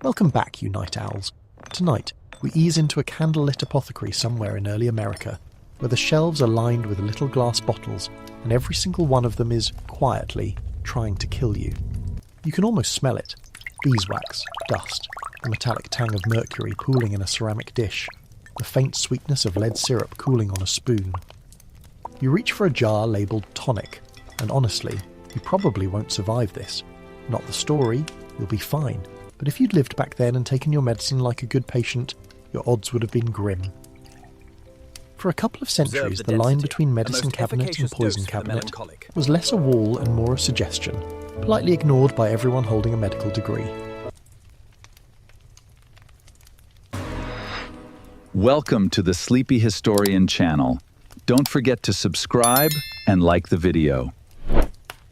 Welcome back, you night owls. Tonight, we ease into a candlelit apothecary somewhere in early America, where the shelves are lined with little glass bottles, and every single one of them is, quietly, trying to kill you. You can almost smell it. Beeswax, dust, the metallic tang of mercury pooling in a ceramic dish, the faint sweetness of lead syrup cooling on a spoon. You reach for a jar labelled tonic, and honestly, you probably won't survive this. Not the story, you'll be fine. But if you'd lived back then and taken your medicine like a good patient, your odds would have been grim. For a couple of centuries, the line between medicine cabinet and poison cabinet was less a wall and more a suggestion, politely ignored by everyone holding a medical degree. Welcome to the Sleepy Historian channel. Don't forget to subscribe and like the video.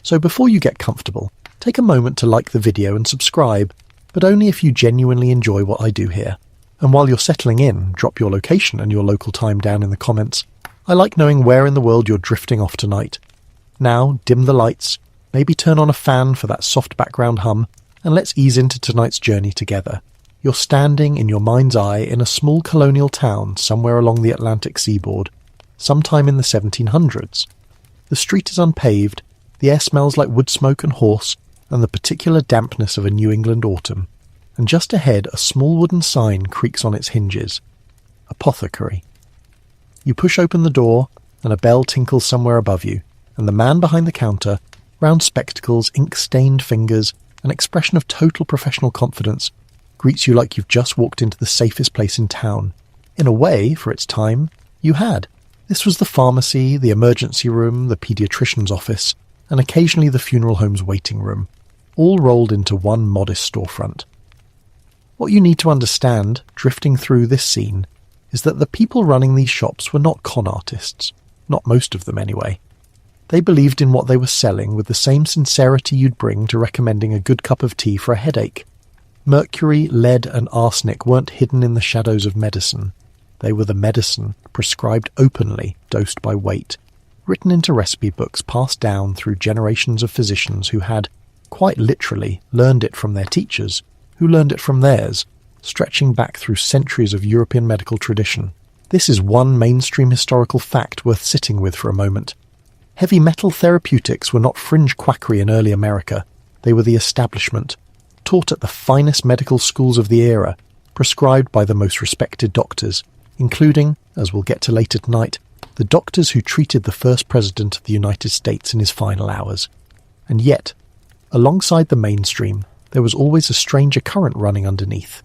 So before you get comfortable, take a moment to like the video and subscribe, but only if you genuinely enjoy what I do here. And while you're settling in, drop your location and your local time down in the comments. I like knowing where in the world you're drifting off tonight. Now, dim the lights, maybe turn on a fan for that soft background hum, and let's ease into tonight's journey together. You're standing in your mind's eye in a small colonial town somewhere along the Atlantic seaboard, sometime in the 1700s. The street is unpaved, the air smells like wood smoke and horse, and the particular dampness of a New England autumn. And just ahead, a small wooden sign creaks on its hinges. Apothecary. You push open the door, and a bell tinkles somewhere above you, and the man behind the counter, round spectacles, ink-stained fingers, an expression of total professional confidence, greets you like you've just walked into the safest place in town. In a way, for its time, you had. This was the pharmacy, the emergency room, the paediatrician's office, and occasionally the funeral home's waiting room, all rolled into one modest storefront. What you need to understand, drifting through this scene, is that the people running these shops were not con artists. Not most of them, anyway. They believed in what they were selling with the same sincerity you'd bring to recommending a good cup of tea for a headache. Mercury, lead and arsenic weren't hidden in the shadows of medicine. They were the medicine, prescribed openly, dosed by weight, written into recipe books passed down through generations of physicians who had, quite literally, learned it from their teachers, who learned it from theirs, stretching back through centuries of European medical tradition. This is one mainstream historical fact worth sitting with for a moment. Heavy metal therapeutics were not fringe quackery in early America. They were the establishment, taught at the finest medical schools of the era, prescribed by the most respected doctors, including, as we'll get to later tonight, the doctors who treated the first president of the United States in his final hours. And yet, alongside the mainstream, there was always a stranger current running underneath.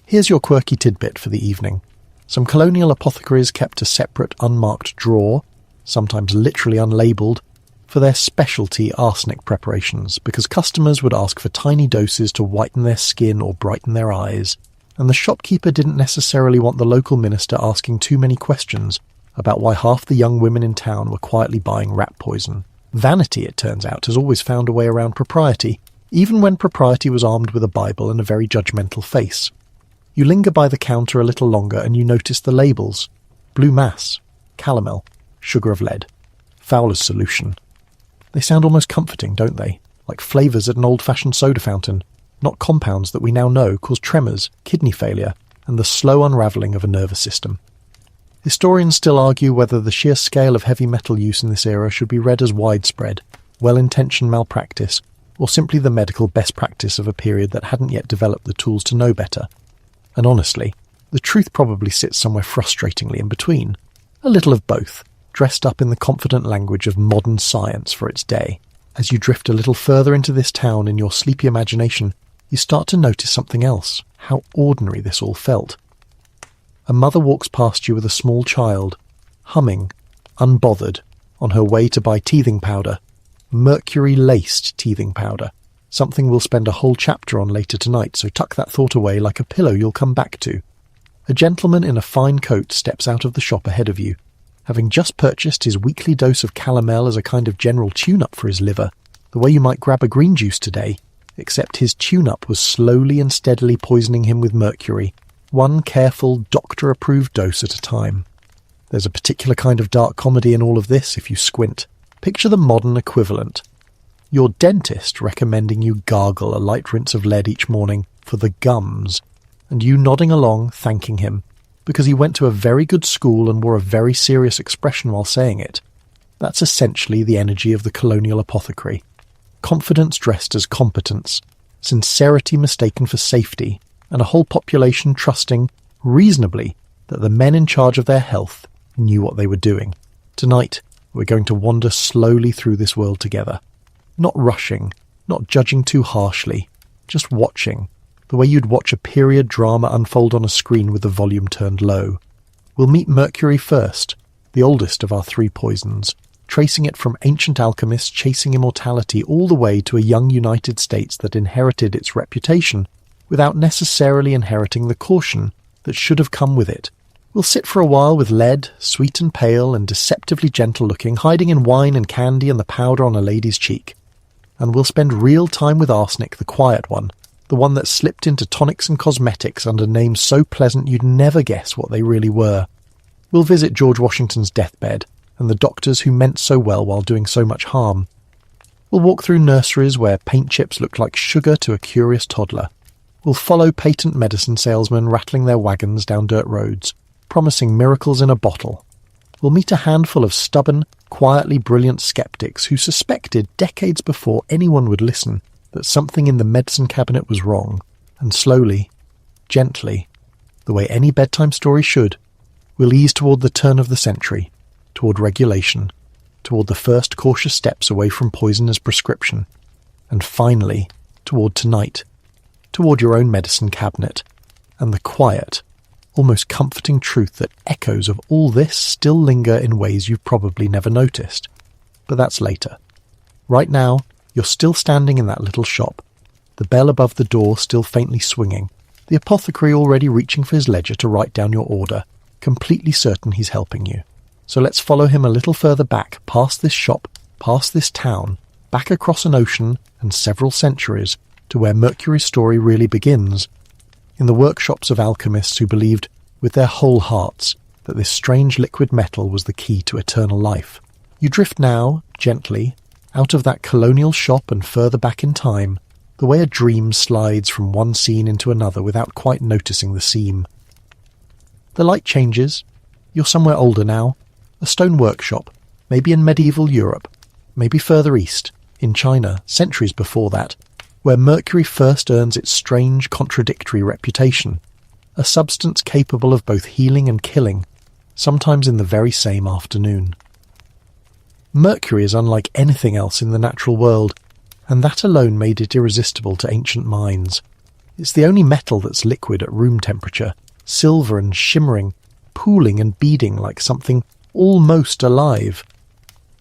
Here's your quirky tidbit for the evening. Some colonial apothecaries kept a separate unmarked drawer, sometimes literally unlabelled, for their specialty arsenic preparations, because customers would ask for tiny doses to whiten their skin or brighten their eyes, and the shopkeeper didn't necessarily want the local minister asking too many questions about why half the young women in town were quietly buying rat poison. Vanity, it turns out, has always found a way around propriety, even when propriety was armed with a Bible and a very judgmental face. You linger by the counter a little longer and you notice the labels. Blue mass, calomel, sugar of lead, Fowler's solution. They sound almost comforting, don't they? Like flavours at an old-fashioned soda fountain, not compounds that we now know cause tremors, kidney failure, and the slow unravelling of a nervous system. Historians still argue whether the sheer scale of heavy metal use in this era should be read as widespread, well-intentioned malpractice, or simply the medical best practice of a period that hadn't yet developed the tools to know better. And honestly, the truth probably sits somewhere frustratingly in between. A little of both, dressed up in the confident language of modern science for its day. As you drift a little further into this town in your sleepy imagination, you start to notice something else, how ordinary this all felt. A mother walks past you with a small child, humming, unbothered, on her way to buy teething powder. Mercury-laced teething powder. Something we'll spend a whole chapter on later tonight, so tuck that thought away like a pillow you'll come back to. A gentleman in a fine coat steps out of the shop ahead of you, having just purchased his weekly dose of calomel as a kind of general tune-up for his liver, the way you might grab a green juice today, except his tune-up was slowly and steadily poisoning him with mercury, one careful, doctor-approved dose at a time. There's a particular kind of dark comedy in all of this if you squint. Picture the modern equivalent. Your dentist recommending you gargle a light rinse of lead each morning, for the gums, and you nodding along, thanking him, because he went to a very good school and wore a very serious expression while saying it. That's essentially the energy of the colonial apothecary. Confidence dressed as competence, sincerity mistaken for safety, and a whole population trusting, reasonably, that the men in charge of their health knew what they were doing. Tonight, we're going to wander slowly through this world together. Not rushing, not judging too harshly, just watching, the way you'd watch a period drama unfold on a screen with the volume turned low. We'll meet Mercury first, the oldest of our three poisons, tracing it from ancient alchemists chasing immortality all the way to a young United States that inherited its reputation without necessarily inheriting the caution that should have come with it. We'll sit for a while with Lead, sweet and pale and deceptively gentle-looking, hiding in wine and candy and the powder on a lady's cheek. And we'll spend real time with Arsenic, the quiet one, the one that slipped into tonics and cosmetics under names so pleasant you'd never guess what they really were. We'll visit George Washington's deathbed, and the doctors who meant so well while doing so much harm. We'll walk through nurseries where paint chips look like sugar to a curious toddler. We'll follow patent medicine salesmen rattling their wagons down dirt roads, promising miracles in a bottle. We'll meet a handful of stubborn, quietly brilliant skeptics who suspected decades before anyone would listen that something in the medicine cabinet was wrong, and slowly, gently, the way any bedtime story should, we'll ease toward the turn of the century, toward regulation, toward the first cautious steps away from poison as prescription, and finally, toward tonight, toward your own medicine cabinet, and the quiet, almost comforting truth that echoes of all this still linger in ways you've probably never noticed. But that's later. Right now, you're still standing in that little shop, the bell above the door still faintly swinging, the apothecary already reaching for his ledger to write down your order, completely certain he's helping you. So let's follow him a little further back, past this shop, past this town, back across an ocean and several centuries, to where Mercury's story really begins, in the workshops of alchemists who believed, with their whole hearts, that this strange liquid metal was the key to eternal life. You drift now, gently, out of that colonial shop and further back in time, the way a dream slides from one scene into another without quite noticing the seam. The light changes. You're somewhere older now, a stone workshop, maybe in medieval Europe, maybe further east, in China, centuries before that, where Mercury first earns its strange, contradictory reputation, a substance capable of both healing and killing, sometimes in the very same afternoon. Mercury is unlike anything else in the natural world, and that alone made it irresistible to ancient minds. It's the only metal that's liquid at room temperature, silver and shimmering, pooling and beading like something almost alive.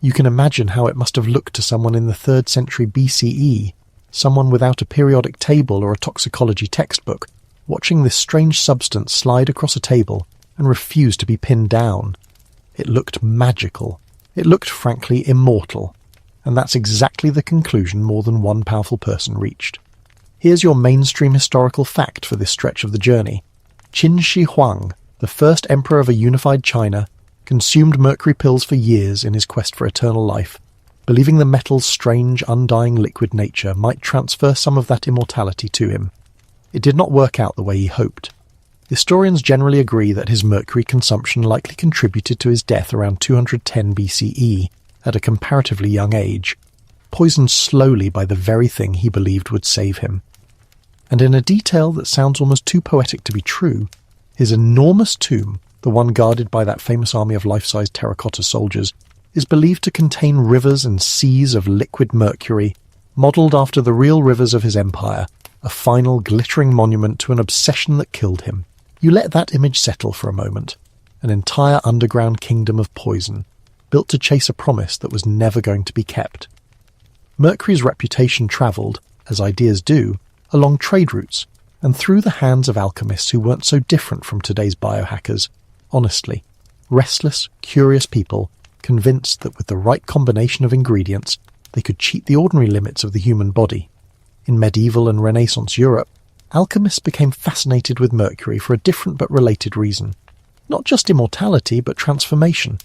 You can imagine how it must have looked to someone in the 3rd century BCE, someone without a periodic table or a toxicology textbook, watching this strange substance slide across a table and refuse to be pinned down. It looked magical. It looked, frankly, immortal. And that's exactly the conclusion more than one powerful person reached. Here's your mainstream historical fact for this stretch of the journey. Qin Shi Huang, the first emperor of a unified China, consumed mercury pills for years in his quest for eternal life, believing the metal's strange, undying liquid nature might transfer some of that immortality to him. It did not work out the way he hoped. Historians generally agree that his mercury consumption likely contributed to his death around 210 BCE, at a comparatively young age, poisoned slowly by the very thing he believed would save him. And in a detail that sounds almost too poetic to be true, his enormous tomb, the one guarded by that famous army of life-size terracotta soldiers, is believed to contain rivers and seas of liquid mercury, modelled after the real rivers of his empire, a final glittering monument to an obsession that killed him. You let that image settle for a moment. An entire underground kingdom of poison, built to chase a promise that was never going to be kept. Mercury's reputation travelled, as ideas do, along trade routes, and through the hands of alchemists who weren't so different from today's biohackers, honestly, restless, curious people convinced that with the right combination of ingredients, they could cheat the ordinary limits of the human body. In medieval and Renaissance Europe, alchemists became fascinated with mercury for a different but related reason. Not just immortality, but transformation.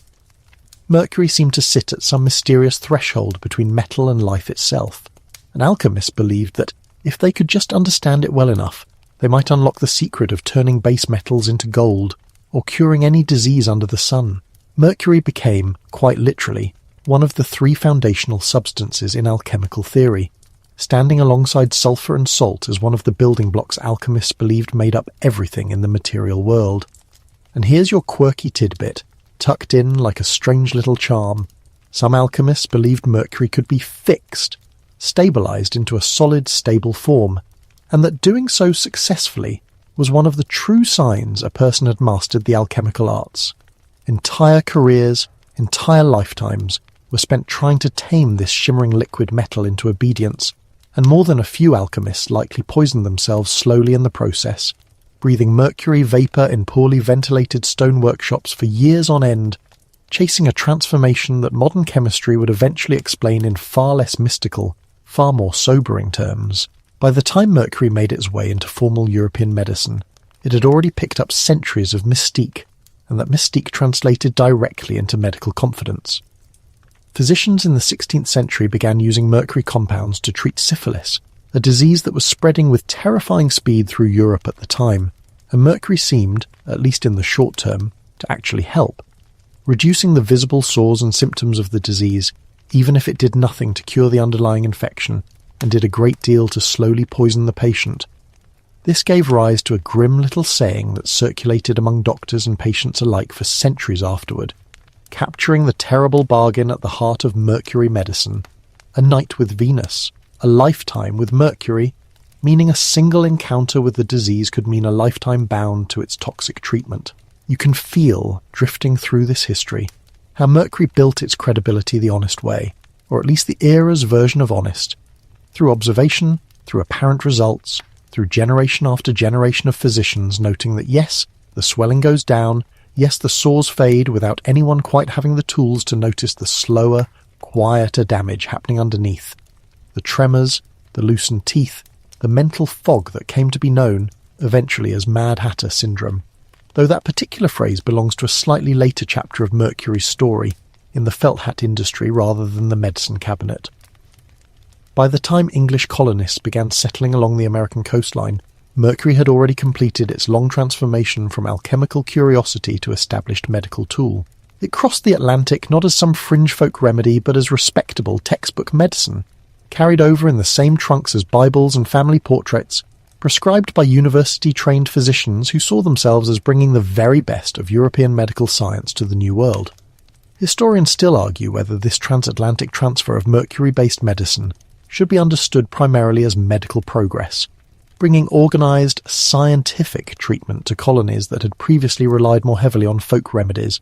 Mercury seemed to sit at some mysterious threshold between metal and life itself, and alchemists believed that if they could just understand it well enough, They might unlock the secret of turning base metals into gold, or curing any disease under the sun. Mercury became, quite literally, one of the three foundational substances in alchemical theory, standing alongside sulfur and salt as one of the building blocks alchemists believed made up everything in the material world. And here's your quirky tidbit, tucked in like a strange little charm. Some alchemists believed Mercury could be fixed, stabilized into a solid, stable form, and that doing so successfully was one of the true signs a person had mastered the alchemical arts. Entire careers, entire lifetimes were spent trying to tame this shimmering liquid metal into obedience, and more than a few alchemists likely poisoned themselves slowly in the process, breathing mercury vapour in poorly ventilated stone workshops for years on end, chasing a transformation that modern chemistry would eventually explain in far less mystical, far more sobering terms. By the time mercury made its way into formal European medicine, it had already picked up centuries of mystique, and that mystique translated directly into medical confidence. Physicians in the 16th century began using mercury compounds to treat syphilis, a disease that was spreading with terrifying speed through Europe at the time, and mercury seemed, at least in the short term, to actually help, reducing the visible sores and symptoms of the disease, even if it did nothing to cure the underlying infection, and did a great deal to slowly poison the patient. This gave rise to a grim little saying that circulated among doctors and patients alike for centuries afterward, capturing the terrible bargain at the heart of mercury medicine: a night with Venus, a lifetime with Mercury, meaning a single encounter with the disease could mean a lifetime bound to its toxic treatment. You can feel, drifting through this history, how Mercury built its credibility the honest way, or at least the era's version of honest, through observation, through apparent results, through generation after generation of physicians noting that yes, the swelling goes down, yes, the sores fade without anyone quite having the tools to notice the slower, quieter damage happening underneath. The tremors, the loosened teeth, the mental fog that came to be known, eventually as Mad Hatter syndrome. Though that particular phrase belongs to a slightly later chapter of Mercury's story, in the felt hat industry rather than the medicine cabinet. By the time English colonists began settling along the American coastline, Mercury had already completed its long transformation from alchemical curiosity to established medical tool. It crossed the Atlantic not as some fringe folk remedy but as respectable textbook medicine, carried over in the same trunks as Bibles and family portraits, prescribed by university-trained physicians who saw themselves as bringing the very best of European medical science to the New World. Historians still argue whether this transatlantic transfer of mercury-based medicine should be understood primarily as medical progress, bringing organised, scientific treatment to colonies that had previously relied more heavily on folk remedies,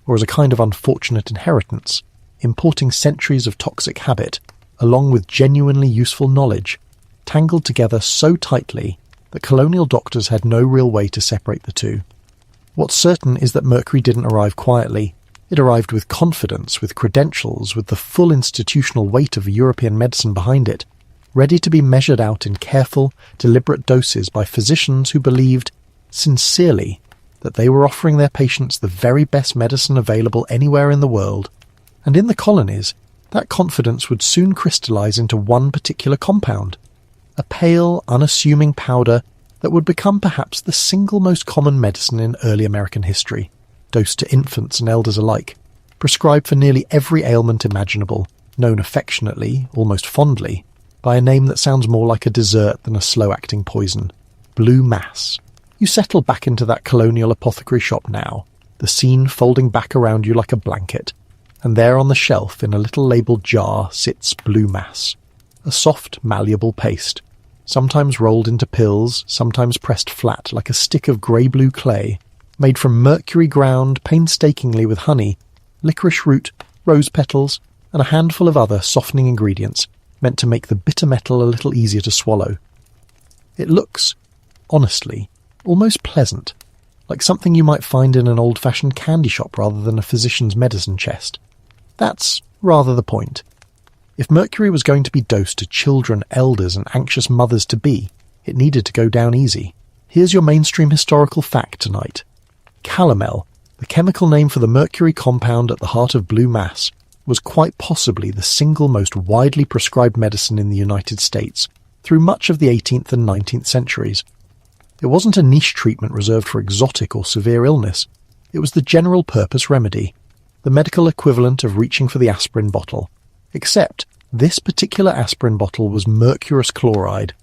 or as a kind of unfortunate inheritance, importing centuries of toxic habit, along with genuinely useful knowledge, tangled together so tightly that colonial doctors had no real way to separate the two. What's certain is that mercury didn't arrive quietly. It arrived with confidence, with credentials, with the full institutional weight of European medicine behind it, ready to be measured out in careful, deliberate doses by physicians who believed, sincerely, that they were offering their patients the very best medicine available anywhere in the world. And in the colonies, that confidence would soon crystallize into one particular compound, a pale, unassuming powder that would become perhaps the single most common medicine in early American history, dosed to infants and elders alike, prescribed for nearly every ailment imaginable, known affectionately, almost fondly, by a name that sounds more like a dessert than a slow-acting poison: blue mass. You settle back into that colonial apothecary shop now, the scene folding back around you like a blanket, and there on the shelf in a little labelled jar sits blue mass, a soft, malleable paste, sometimes rolled into pills, sometimes pressed flat like a stick of grey-blue clay, made from mercury ground painstakingly with honey, licorice root, rose petals, and a handful of other softening ingredients meant to make the bitter metal a little easier to swallow. It looks, honestly, almost pleasant, like something you might find in an old-fashioned candy shop rather than a physician's medicine chest. That's rather the point. If mercury was going to be dosed to children, elders, and anxious mothers-to-be, it needed to go down easy. Here's your mainstream historical fact tonight. Calomel, the chemical name for the mercury compound at the heart of blue mass, was quite possibly the single most widely prescribed medicine in the United States through much of the 18th and 19th centuries. It wasn't a niche treatment reserved for exotic or severe illness. It was the general-purpose remedy, the medical equivalent of reaching for the aspirin bottle. Except this particular aspirin bottle was mercurous chloride,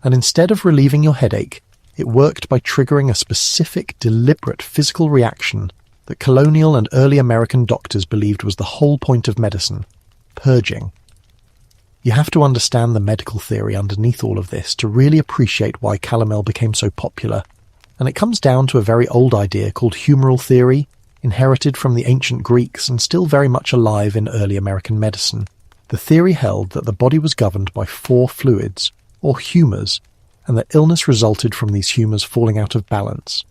and instead of relieving your headache, it worked by triggering a specific, deliberate physical reaction that colonial and early American doctors believed was the whole point of medicine: purging. You have to understand the medical theory underneath all of this to really appreciate why calomel became so popular, and it comes down to a very old idea called humoral theory, inherited from the ancient Greeks and still very much alive in early American medicine. The theory held that the body was governed by 4 fluids, or humours, and that illness resulted from these humours falling out of balance.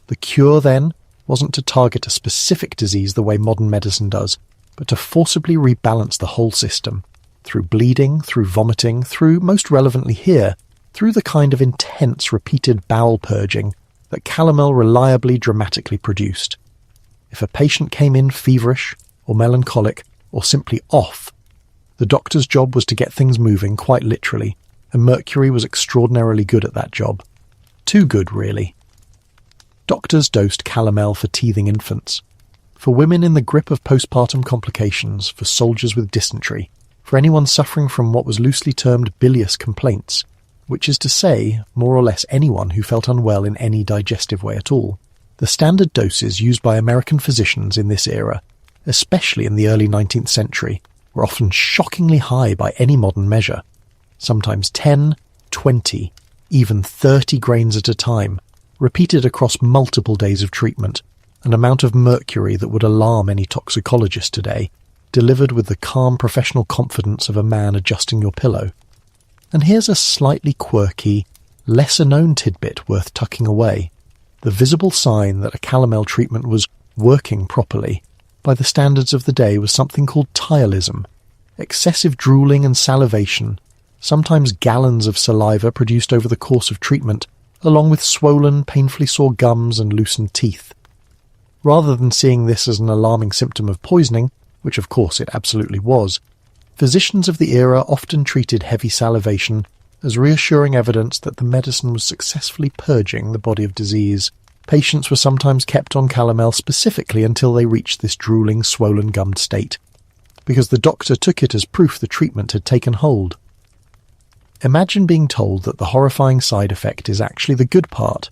The cure, then, wasn't to target a specific disease the way modern medicine does, but to forcibly rebalance the whole system, through bleeding, through vomiting, through, most relevantly here, through the kind of intense repeated bowel purging that calomel reliably dramatically produced. If a patient came in feverish, or melancholic, or simply off, the doctor's job was to get things moving, quite literally, and Mercury was extraordinarily good at that job. Too good, really. Doctors dosed calomel for teething infants, for women in the grip of postpartum complications, for soldiers with dysentery, for anyone suffering from what was loosely termed bilious complaints, which is to say, more or less anyone who felt unwell in any digestive way at all. The standard doses used by American physicians in this era, especially in the early 19th century, were often shockingly high by any modern measure, sometimes 10, 20, even 30 grains at a time, repeated across multiple days of treatment, an amount of mercury that would alarm any toxicologist today, delivered with the calm professional confidence of a man adjusting your pillow. And here's a slightly quirky, lesser-known tidbit worth tucking away. The visible sign that a calomel treatment was working properly, by the standards of the day, was something called tyolism, excessive drooling and salivation, sometimes gallons of saliva produced over the course of treatment, along with swollen, painfully sore gums and loosened teeth. Rather than seeing this as an alarming symptom of poisoning, which of course it absolutely was, physicians of the era often treated heavy salivation as reassuring evidence that the medicine was successfully purging the body of disease. Patients were sometimes kept on calomel specifically until they reached this drooling, swollen, gummed state, because the doctor took it as proof the treatment had taken hold. Imagine being told that the horrifying side effect is actually the good part.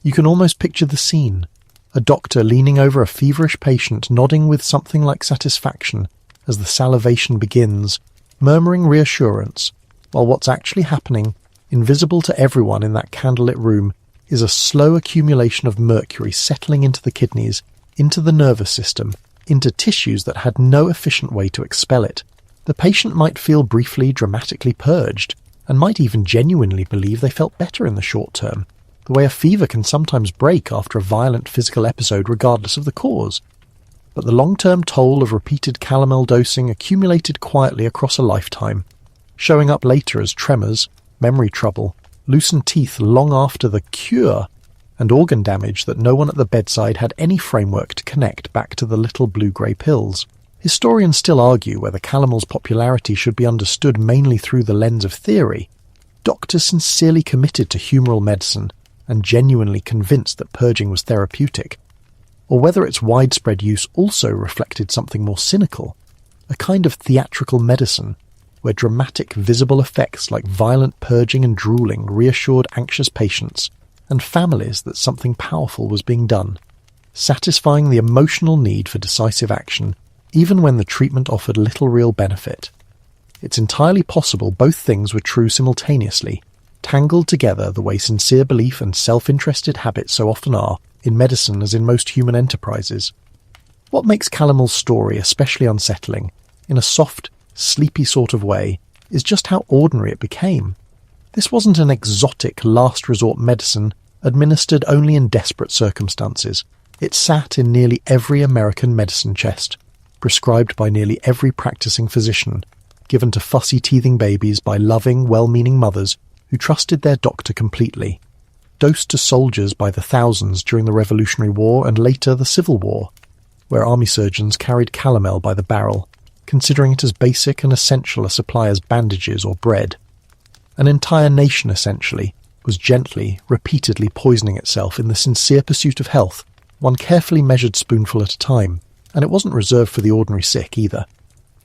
You can almost picture the scene. A doctor leaning over a feverish patient, nodding with something like satisfaction as the salivation begins, murmuring reassurance, while what's actually happening, invisible to everyone in that candlelit room, is a slow accumulation of mercury settling into the kidneys, into the nervous system, into tissues that had no efficient way to expel it. The patient might feel briefly, dramatically purged, and might even genuinely believe they felt better in the short term, the way a fever can sometimes break after a violent physical episode regardless of the cause. But the long-term toll of repeated calomel dosing accumulated quietly across a lifetime, showing up later as tremors, memory trouble, loosened teeth long after the cure, and organ damage that no one at the bedside had any framework to connect back to the little blue-grey pills. Historians still argue whether calomel's popularity should be understood mainly through the lens of theory. Doctors sincerely committed to humoral medicine and genuinely convinced that purging was therapeutic, or whether its widespread use also reflected something more cynical, a kind of theatrical medicine, where dramatic visible effects like violent purging and drooling reassured anxious patients and families that something powerful was being done, satisfying the emotional need for decisive action even when the treatment offered little real benefit. It's entirely possible both things were true simultaneously, tangled together the way sincere belief and self-interested habits so often are, in medicine as in most human enterprises. What makes Calomel's story especially unsettling, in a soft, sleepy sort of way, is just how ordinary it became. This wasn't an exotic last-resort medicine administered only in desperate circumstances. It sat in nearly every American medicine chest, prescribed by nearly every practicing physician, given to fussy teething babies by loving, well-meaning mothers who trusted their doctor completely, dosed to soldiers by the thousands during the Revolutionary War and later the Civil War, where army surgeons carried calomel by the barrel, considering it as basic and essential a supply as bandages or bread. An entire nation, essentially, was gently, repeatedly poisoning itself in the sincere pursuit of health, one carefully measured spoonful at a time, and it wasn't reserved for the ordinary sick either.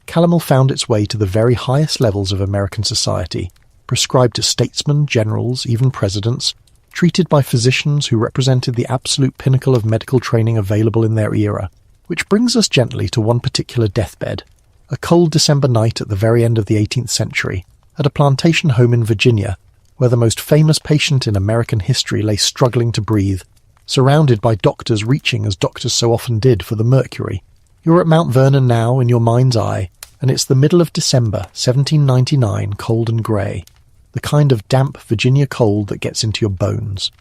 Calomel found its way to the very highest levels of American society, prescribed to statesmen, generals, even presidents, treated by physicians who represented the absolute pinnacle of medical training available in their era, which brings us gently to one particular deathbed, a cold December night at the very end of the 18th century, at a plantation home in Virginia, where the most famous patient in American history lay struggling to breathe, surrounded by doctors reaching as doctors so often did for the Mercury. You're at Mount Vernon now in your mind's eye, and it's the middle of December, 1799, cold and grey, the kind of damp Virginia cold that gets into your bones.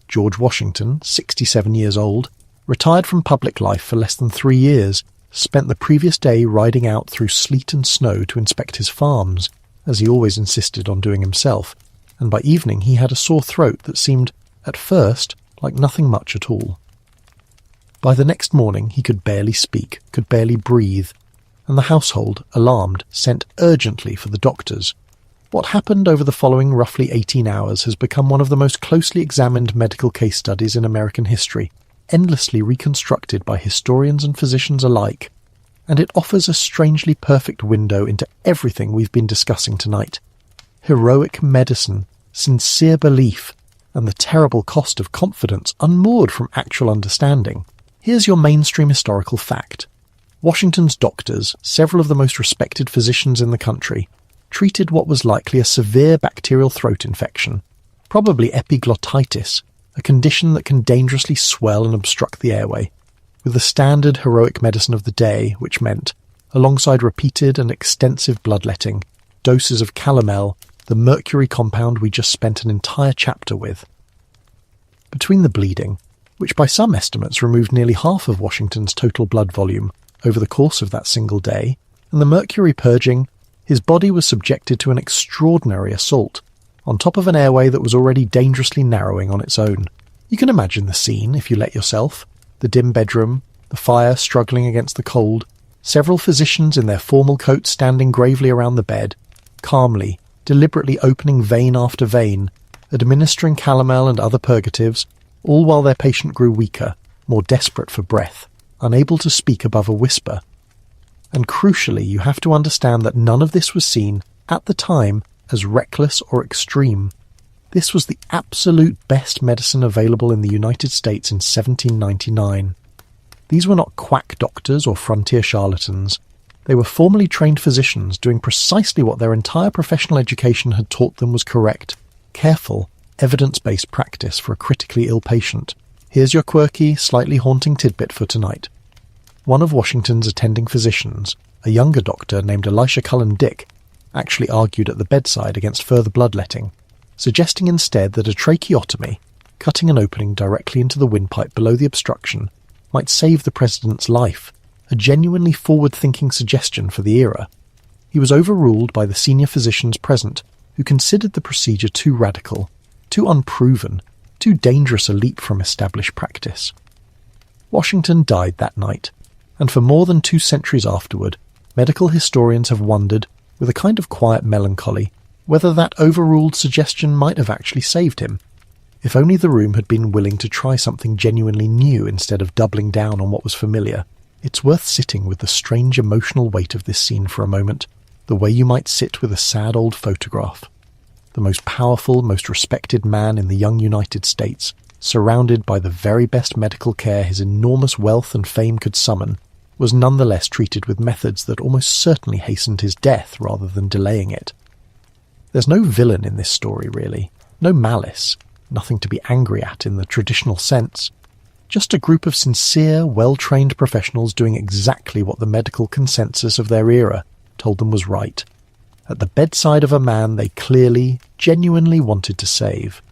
George Washington, 67 years old, retired from public life for less than 3 years, spent the previous day riding out through sleet and snow to inspect his farms, as he always insisted on doing himself, and by evening he had a sore throat that seemed, at first, like nothing much at all. By the next morning he could barely speak, could barely breathe, and the household, alarmed, sent urgently for the doctors. What happened over the following roughly 18 hours has become one of the most closely examined medical case studies in American history, endlessly reconstructed by historians and physicians alike, and it offers a strangely perfect window into everything we've been discussing tonight. Heroic medicine, sincere belief, and the terrible cost of confidence unmoored from actual understanding. Here's your mainstream historical fact. Washington's doctors, several of the most respected physicians in the country, treated what was likely a severe bacterial throat infection, probably epiglottitis, a condition that can dangerously swell and obstruct the airway, with the standard heroic medicine of the day, which meant, alongside repeated and extensive bloodletting, doses of calomel, the mercury compound we just spent an entire chapter with. Between the bleeding, which by some estimates removed nearly half of Washington's total blood volume over the course of that single day, and the mercury purging, his body was subjected to an extraordinary assault, on top of an airway that was already dangerously narrowing on its own. You can imagine the scene if you let yourself. The dim bedroom, the fire struggling against the cold, several physicians in their formal coats standing gravely around the bed, calmly, deliberately opening vein after vein, administering calomel and other purgatives, all while their patient grew weaker, more desperate for breath, unable to speak above a whisper. And crucially, you have to understand that none of this was seen, at the time, as reckless or extreme. This was the absolute best medicine available in the United States in 1799. These were not quack doctors or frontier charlatans. They were formally trained physicians doing precisely what their entire professional education had taught them was correct, careful, evidence-based practice for a critically ill patient. Here's your quirky, slightly haunting tidbit for tonight. One of Washington's attending physicians, a younger doctor named Elisha Cullen Dick, actually argued at the bedside against further bloodletting, suggesting instead that a tracheotomy, cutting an opening directly into the windpipe below the obstruction, might save the president's life, a genuinely forward-thinking suggestion for the era. He was overruled by the senior physicians present, who considered the procedure too radical, too unproven, too dangerous a leap from established practice. Washington died that night, and for more than 2 centuries afterward, medical historians have wondered, with a kind of quiet melancholy, whether that overruled suggestion might have actually saved him. If only the room had been willing to try something genuinely new instead of doubling down on what was familiar. It's worth sitting with the strange emotional weight of this scene for a moment, the way you might sit with a sad old photograph. The most powerful, most respected man in the young United States, surrounded by the very best medical care his enormous wealth and fame could summon, was nonetheless treated with methods that almost certainly hastened his death rather than delaying it. There's no villain in this story, really. No malice. Nothing to be angry at in the traditional sense. Just a group of sincere, well-trained professionals doing exactly what the medical consensus of their era told them was right. At the bedside of a man they clearly, genuinely wanted to save.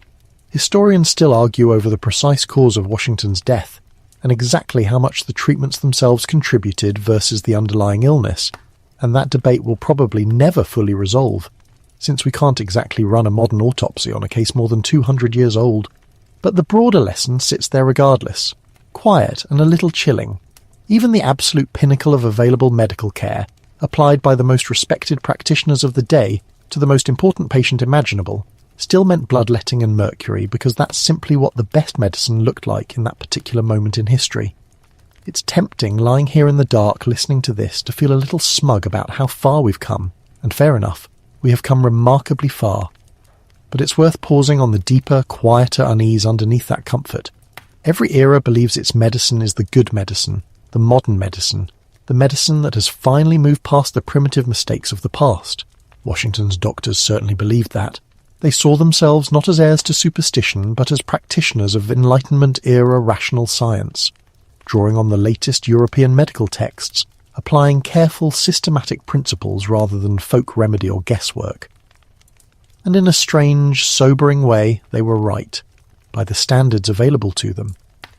Historians still argue over the precise cause of Washington's death, and exactly how much the treatments themselves contributed versus the underlying illness, and that debate will probably never fully resolve, since we can't exactly run a modern autopsy on a case more than 200 years old. But the broader lesson sits there regardless, quiet and a little chilling. Even the absolute pinnacle of available medical care, applied by the most respected practitioners of the day to the most important patient imaginable, still meant bloodletting and mercury because that's simply what the best medicine looked like in that particular moment in history. It's tempting, lying here in the dark listening to this, to feel a little smug about how far we've come, and fair enough, we have come remarkably far. But it's worth pausing on the deeper, quieter unease underneath that comfort. Every era believes its medicine is the good medicine, the modern medicine, the medicine that has finally moved past the primitive mistakes of the past. Washington's doctors certainly believed that. They saw themselves not as heirs to superstition, but as practitioners of Enlightenment-era rational science, drawing on the latest European medical texts, applying careful, systematic principles rather than folk remedy or guesswork. And in a strange, sobering way, they were right, by the standards available to them.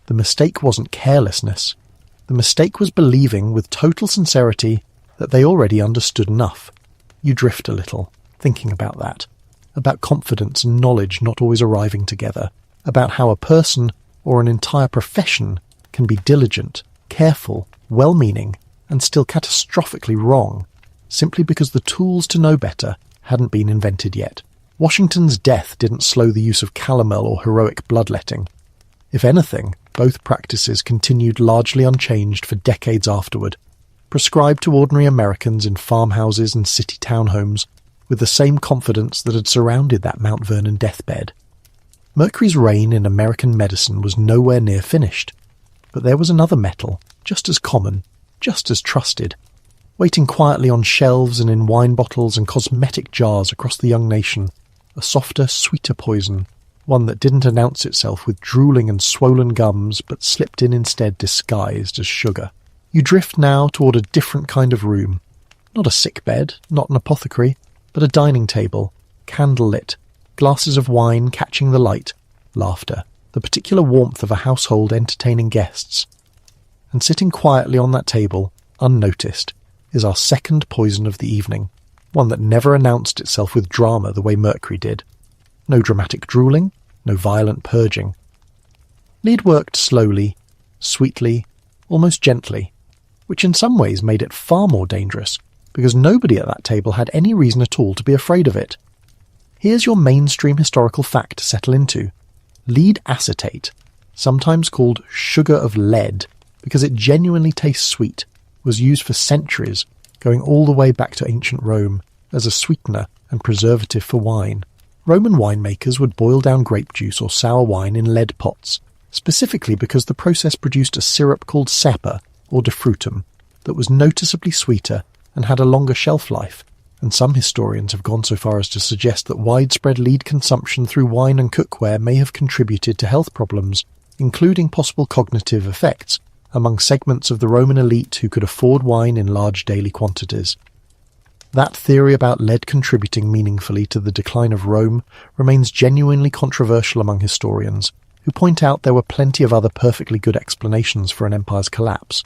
The mistake wasn't carelessness. The mistake was believing with total sincerity that they already understood enough. You drift a little, thinking about that, about confidence and knowledge not always arriving together, about how a person or an entire profession can be diligent, careful, well-meaning, and still catastrophically wrong, simply because the tools to know better hadn't been invented yet. Washington's death didn't slow the use of calomel or heroic bloodletting. If anything, both practices continued largely unchanged for decades afterward, prescribed to ordinary Americans in farmhouses and city townhomes with the same confidence that had surrounded that Mount Vernon deathbed. Mercury's reign in American medicine was nowhere near finished, but there was another metal, just as common, just as trusted, waiting quietly on shelves and in wine bottles and cosmetic jars across the young nation, a softer, sweeter poison, one that didn't announce itself with drooling and swollen gums, but slipped in instead disguised as sugar. You drift now toward a different kind of room. Not a sick bed, not an apothecary, but a dining table, candle-lit, glasses of wine catching the light, laughter, the particular warmth of a household entertaining guests. And sitting quietly on that table, unnoticed, is our second poison of the evening, one that never announced itself with drama the way Mercury did. No dramatic drooling, no violent purging. Lead worked slowly, sweetly, almost gently, which in some ways made it far more dangerous, because nobody at that table had any reason at all to be afraid of it. Here's your mainstream historical fact to settle into. Lead acetate, sometimes called sugar of lead, because it genuinely tastes sweet, was used for centuries, going all the way back to ancient Rome, as a sweetener and preservative for wine. Roman winemakers would boil down grape juice or sour wine in lead pots, specifically because the process produced a syrup called sapper, or defrutum, that was noticeably sweeter and had a longer shelf life, and some historians have gone so far as to suggest that widespread lead consumption through wine and cookware may have contributed to health problems, including possible cognitive effects, among segments of the Roman elite who could afford wine in large daily quantities. That theory about lead contributing meaningfully to the decline of Rome remains genuinely controversial among historians, who point out there were plenty of other perfectly good explanations for an empire's collapse.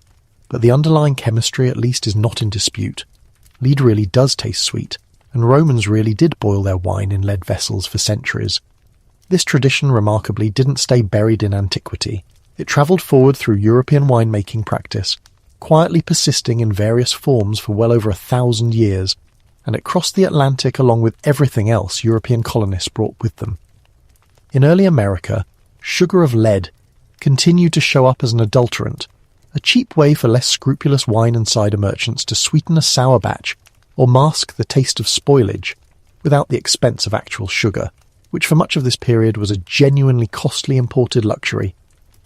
But the underlying chemistry at least is not in dispute. Lead really does taste sweet, and Romans really did boil their wine in lead vessels for centuries. This tradition, remarkably, didn't stay buried in antiquity. It travelled forward through European winemaking practice, quietly persisting in various forms for well over 1,000 years, and it crossed the Atlantic along with everything else European colonists brought with them. In early America, sugar of lead continued to show up as an adulterant, a cheap way for less scrupulous wine and cider merchants to sweeten a sour batch or mask the taste of spoilage without the expense of actual sugar, which for much of this period was a genuinely costly imported luxury.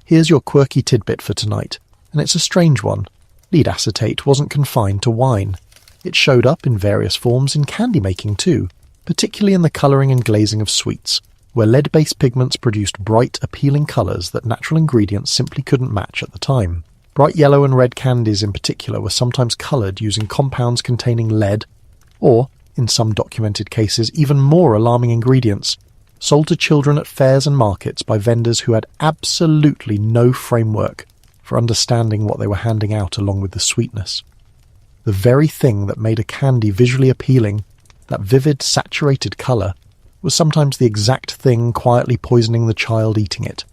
Here's your quirky tidbit for tonight, and it's a strange one. Lead acetate wasn't confined to wine. It showed up in various forms in candy making too, particularly in the colouring and glazing of sweets, where lead-based pigments produced bright, appealing colours that natural ingredients simply couldn't match at the time. Bright yellow and red candies in particular were sometimes coloured using compounds containing lead, or, in some documented cases, even more alarming ingredients, sold to children at fairs and markets by vendors who had absolutely no framework for understanding what they were handing out along with the sweetness. The very thing that made a candy visually appealing, that vivid, saturated colour, was sometimes the exact thing quietly poisoning the child eating it.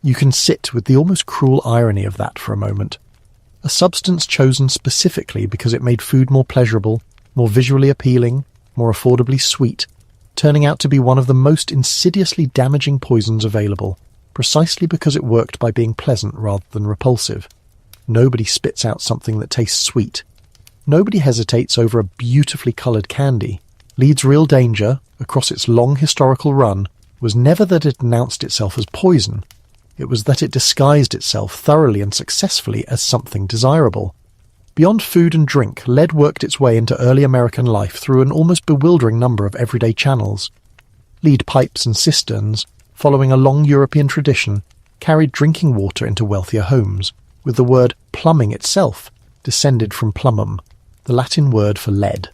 You can sit with the almost cruel irony of that for a moment. A substance chosen specifically because it made food more pleasurable, more visually appealing, more affordably sweet, turning out to be one of the most insidiously damaging poisons available, precisely because it worked by being pleasant rather than repulsive. Nobody spits out something that tastes sweet. Nobody hesitates over a beautifully coloured candy. Lead's real danger, across its long historical run, was never that it announced itself as poison. It was that it disguised itself thoroughly and successfully as something desirable. Beyond food and drink, lead worked its way into early American life through an almost bewildering number of everyday channels. Lead pipes and cisterns, following a long European tradition, carried drinking water into wealthier homes, with the word plumbing itself descended from plumbum, the Latin word for lead.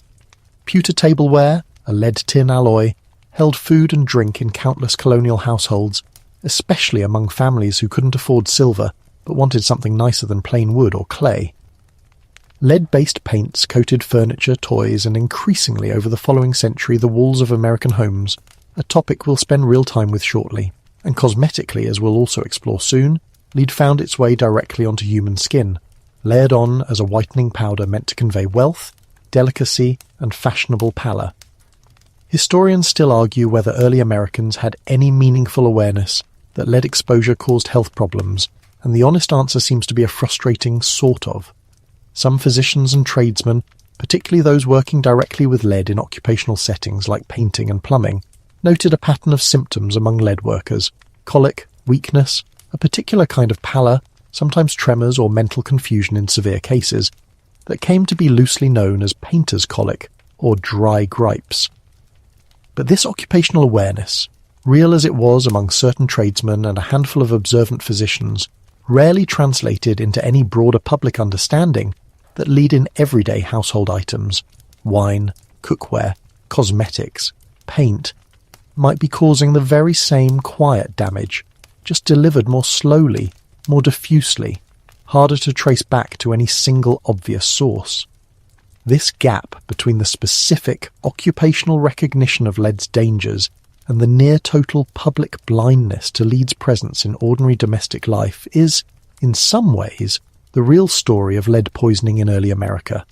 Pewter tableware, a lead tin alloy, held food and drink in countless colonial households, especially among families who couldn't afford silver but wanted something nicer than plain wood or clay. Lead-based paints coated furniture, toys, and increasingly over the following century the walls of American homes, a topic we'll spend real time with shortly, and cosmetically, as we'll also explore soon, lead found its way directly onto human skin, layered on as a whitening powder meant to convey wealth, delicacy, and fashionable pallor. Historians still argue whether early Americans had any meaningful awareness that lead exposure caused health problems, and the honest answer seems to be a frustrating sort of. Some physicians and tradesmen, particularly those working directly with lead in occupational settings like painting and plumbing, noted a pattern of symptoms among lead workers: colic, weakness, a particular kind of pallor, sometimes tremors or mental confusion in severe cases, that came to be loosely known as painter's colic or dry gripes. But this occupational awareness, real as it was among certain tradesmen and a handful of observant physicians, rarely translated into any broader public understanding that lead in everyday household items, wine, cookware, cosmetics, paint, might be causing the very same quiet damage, just delivered more slowly, more diffusely, harder to trace back to any single obvious source. This gap between the specific occupational recognition of lead's dangers and the near-total public blindness to lead's presence in ordinary domestic life is, in some ways, the real story of lead poisoning in early America.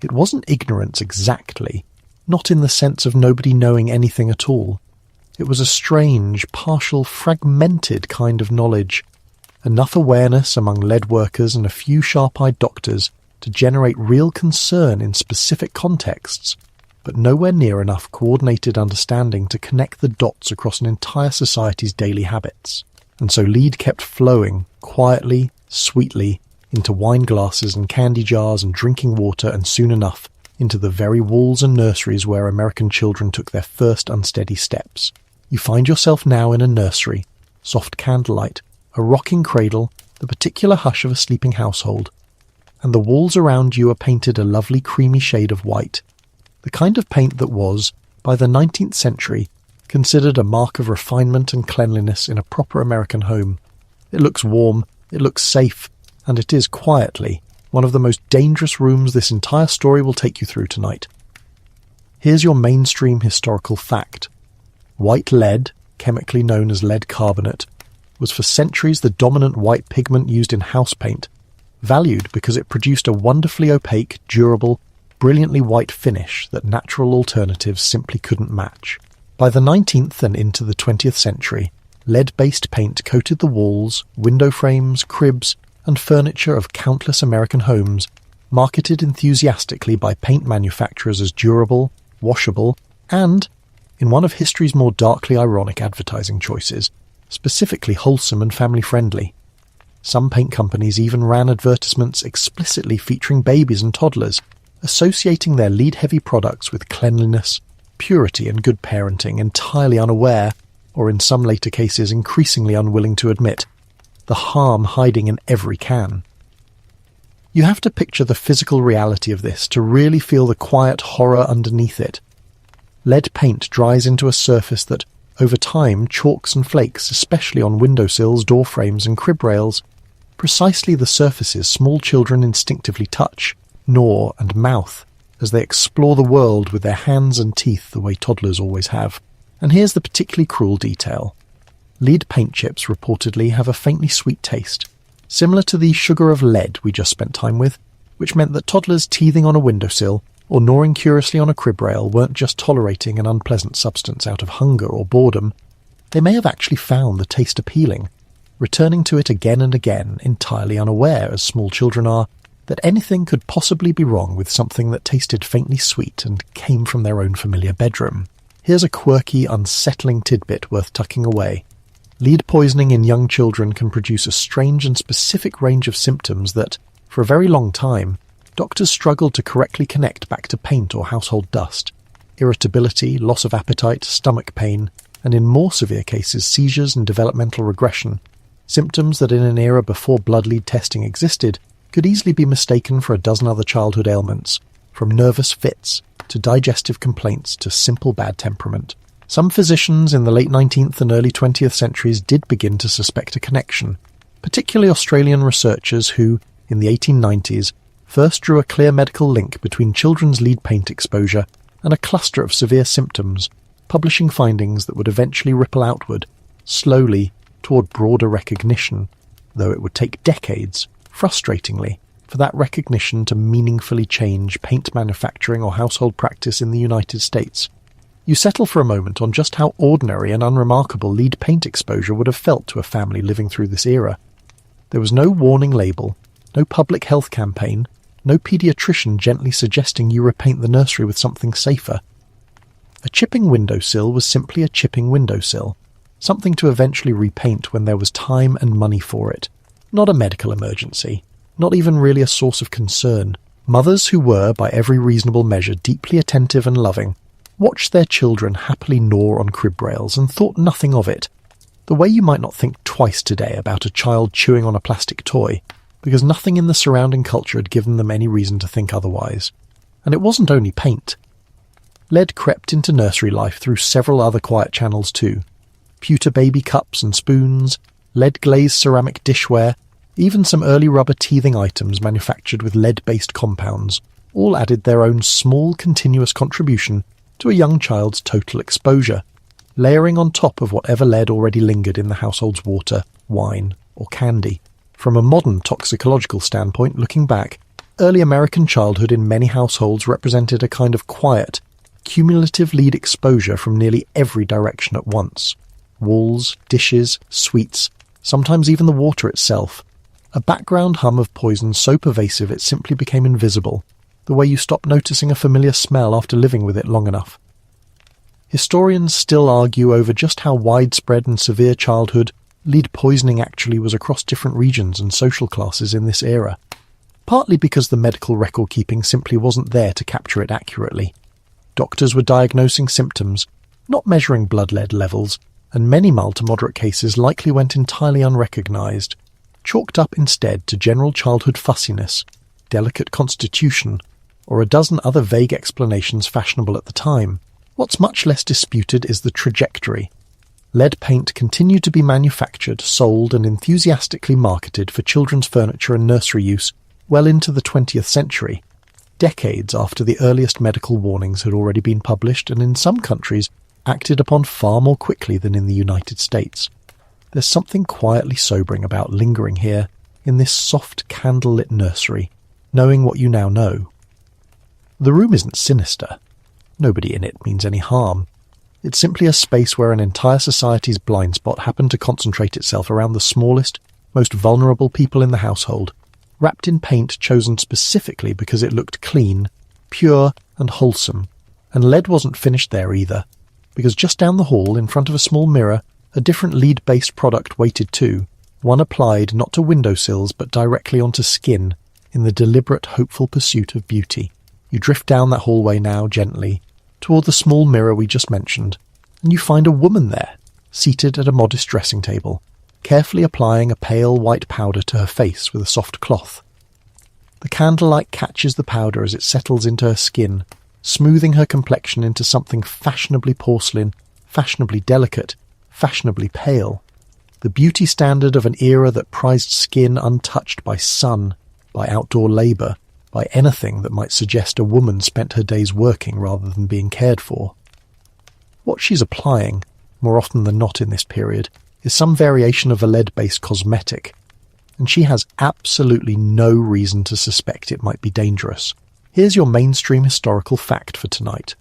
It wasn't ignorance exactly, not in the sense of nobody knowing anything at all. It was a strange, partial, fragmented kind of knowledge, enough awareness among lead workers and a few sharp-eyed doctors to generate real concern in specific contexts, but nowhere near enough coordinated understanding to connect the dots across an entire society's daily habits. And so lead kept flowing, quietly, sweetly, into wine glasses and candy jars and drinking water, and soon enough, into the very walls and nurseries where American children took their first unsteady steps. You find yourself now in a nursery, soft candlelight, a rocking cradle, the particular hush of a sleeping household, and the walls around you are painted a lovely creamy shade of white, the kind of paint that was, by the 19th century, considered a mark of refinement and cleanliness in a proper American home. It looks warm, it looks safe, and it is, quietly, one of the most dangerous rooms this entire story will take you through tonight. Here's your mainstream historical fact. White lead, chemically known as lead carbonate, was for centuries the dominant white pigment used in house paint, valued because it produced a wonderfully opaque, durable, brilliantly white finish that natural alternatives simply couldn't match. By the 19th and into the 20th century, lead-based paint coated the walls, window frames, cribs, and furniture of countless American homes, marketed enthusiastically by paint manufacturers as durable, washable, and, in one of history's more darkly ironic advertising choices, specifically wholesome and family-friendly. Some paint companies even ran advertisements explicitly featuring babies and toddlers, associating their lead-heavy products with cleanliness, purity, and good parenting, entirely unaware, or in some later cases increasingly unwilling to admit, the harm hiding in every can. You have to picture the physical reality of this to really feel the quiet horror underneath it. Lead paint dries into a surface that, over time, chalks and flakes, especially on windowsills, door frames, and crib rails, precisely the surfaces small children instinctively touch, gnaw, and mouth as they explore the world with their hands and teeth the way toddlers always have. And here's the particularly cruel detail. Lead paint chips reportedly have a faintly sweet taste, similar to the sugar of lead we just spent time with, which meant that toddlers teething on a windowsill or gnawing curiously on a crib rail weren't just tolerating an unpleasant substance out of hunger or boredom. They may have actually found the taste appealing, returning to it again and again, entirely unaware, as small children are, that anything could possibly be wrong with something that tasted faintly sweet and came from their own familiar bedroom. Here's a quirky, unsettling tidbit worth tucking away. Lead poisoning in young children can produce a strange and specific range of symptoms that, for a very long time, doctors struggled to correctly connect back to paint or household dust. Irritability, loss of appetite, stomach pain, and in more severe cases, seizures and developmental regression. Symptoms that in an era before blood lead testing existed could easily be mistaken for a dozen other childhood ailments, from nervous fits to digestive complaints to simple bad temperament. Some physicians in the late 19th and early 20th centuries did begin to suspect a connection, particularly Australian researchers who, in the 1890s, first drew a clear medical link between children's lead paint exposure and a cluster of severe symptoms, publishing findings that would eventually ripple outward, slowly, toward broader recognition, though it would take decades, frustratingly, for that recognition to meaningfully change paint manufacturing or household practice in the United States. You settle for a moment on just how ordinary and unremarkable lead paint exposure would have felt to a family living through this era. There was no warning label, no public health campaign, no paediatrician gently suggesting you repaint the nursery with something safer. A chipping windowsill was simply a chipping windowsill, something to eventually repaint when there was time and money for it. Not a medical emergency, not even really a source of concern. Mothers who were, by every reasonable measure, deeply attentive and loving, watched their children happily gnaw on crib rails and thought nothing of it, the way you might not think twice today about a child chewing on a plastic toy, because nothing in the surrounding culture had given them any reason to think otherwise. And it wasn't only paint. Lead crept into nursery life through several other quiet channels too. Pewter baby cups and spoons, lead-glazed ceramic dishware, even some early rubber teething items manufactured with lead-based compounds, all added their own small continuous contribution to a young child's total exposure, layering on top of whatever lead already lingered in the household's water, wine, or candy. From a modern toxicological standpoint, looking back, early American childhood in many households represented a kind of quiet, cumulative lead exposure from nearly every direction at once. Walls, dishes, sweets, sometimes even the water itself. A background hum of poison so pervasive it simply became invisible, the way you stop noticing a familiar smell after living with it long enough. Historians still argue over just how widespread and severe childhood lead poisoning actually was across different regions and social classes in this era, partly because the medical record-keeping simply wasn't there to capture it accurately. Doctors were diagnosing symptoms, not measuring blood lead levels, and many mild to moderate cases likely went entirely unrecognised, chalked up instead to general childhood fussiness, delicate constitution, or a dozen other vague explanations fashionable at the time. What's much less disputed is the trajectory. Lead paint continued to be manufactured, sold, and enthusiastically marketed for children's furniture and nursery use well into the 20th century, decades after the earliest medical warnings had already been published and in some countries acted upon far more quickly than in the United States. There's something quietly sobering about lingering here in this soft candle-lit nursery, knowing what you now know. The room isn't sinister. Nobody in it means any harm. It's simply a space where an entire society's blind spot happened to concentrate itself around the smallest, most vulnerable people in the household, wrapped in paint chosen specifically because it looked clean, pure, and wholesome. And lead wasn't finished there either, because just down the hall, in front of a small mirror, a different lead-based product waited too, one applied not to windowsills but directly onto skin, in the deliberate, hopeful pursuit of beauty. You drift down that hallway now gently, toward the small mirror we just mentioned, and you find a woman there, seated at a modest dressing table, carefully applying a pale white powder to her face with a soft cloth. The candlelight catches the powder as it settles into her skin, smoothing her complexion into something fashionably porcelain, fashionably delicate, fashionably pale. The beauty standard of an era that prized skin untouched by sun, by outdoor labour, by anything that might suggest a woman spent her days working rather than being cared for. What she's applying, more often than not in this period, is some variation of a lead-based cosmetic, and she has absolutely no reason to suspect it might be dangerous. Here's your mainstream historical fact for tonight.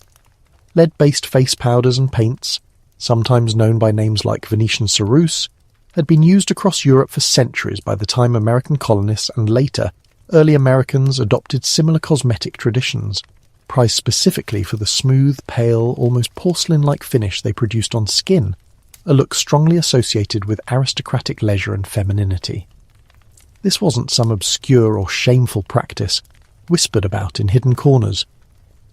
Lead-based face powders and paints, sometimes known by names like Venetian ceruse, had been used across Europe for centuries by the time American colonists and later early Americans adopted similar cosmetic traditions, prized specifically for the smooth, pale, almost porcelain-like finish they produced on skin, a look strongly associated with aristocratic leisure and femininity. This wasn't some obscure or shameful practice, whispered about in hidden corners.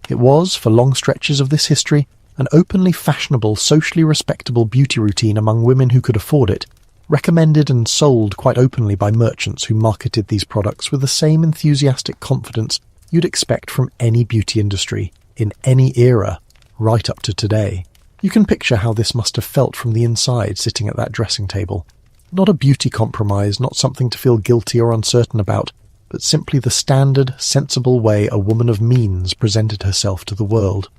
It was, for long stretches of this history, an openly fashionable, socially respectable beauty routine among women who could afford it, recommended and sold quite openly by merchants who marketed these products with the same enthusiastic confidence you'd expect from any beauty industry, in any era, right up to today. You can picture how this must have felt from the inside sitting at that dressing table. Not a beauty compromise, not something to feel guilty or uncertain about, but simply the standard, sensible way a woman of means presented herself to the world.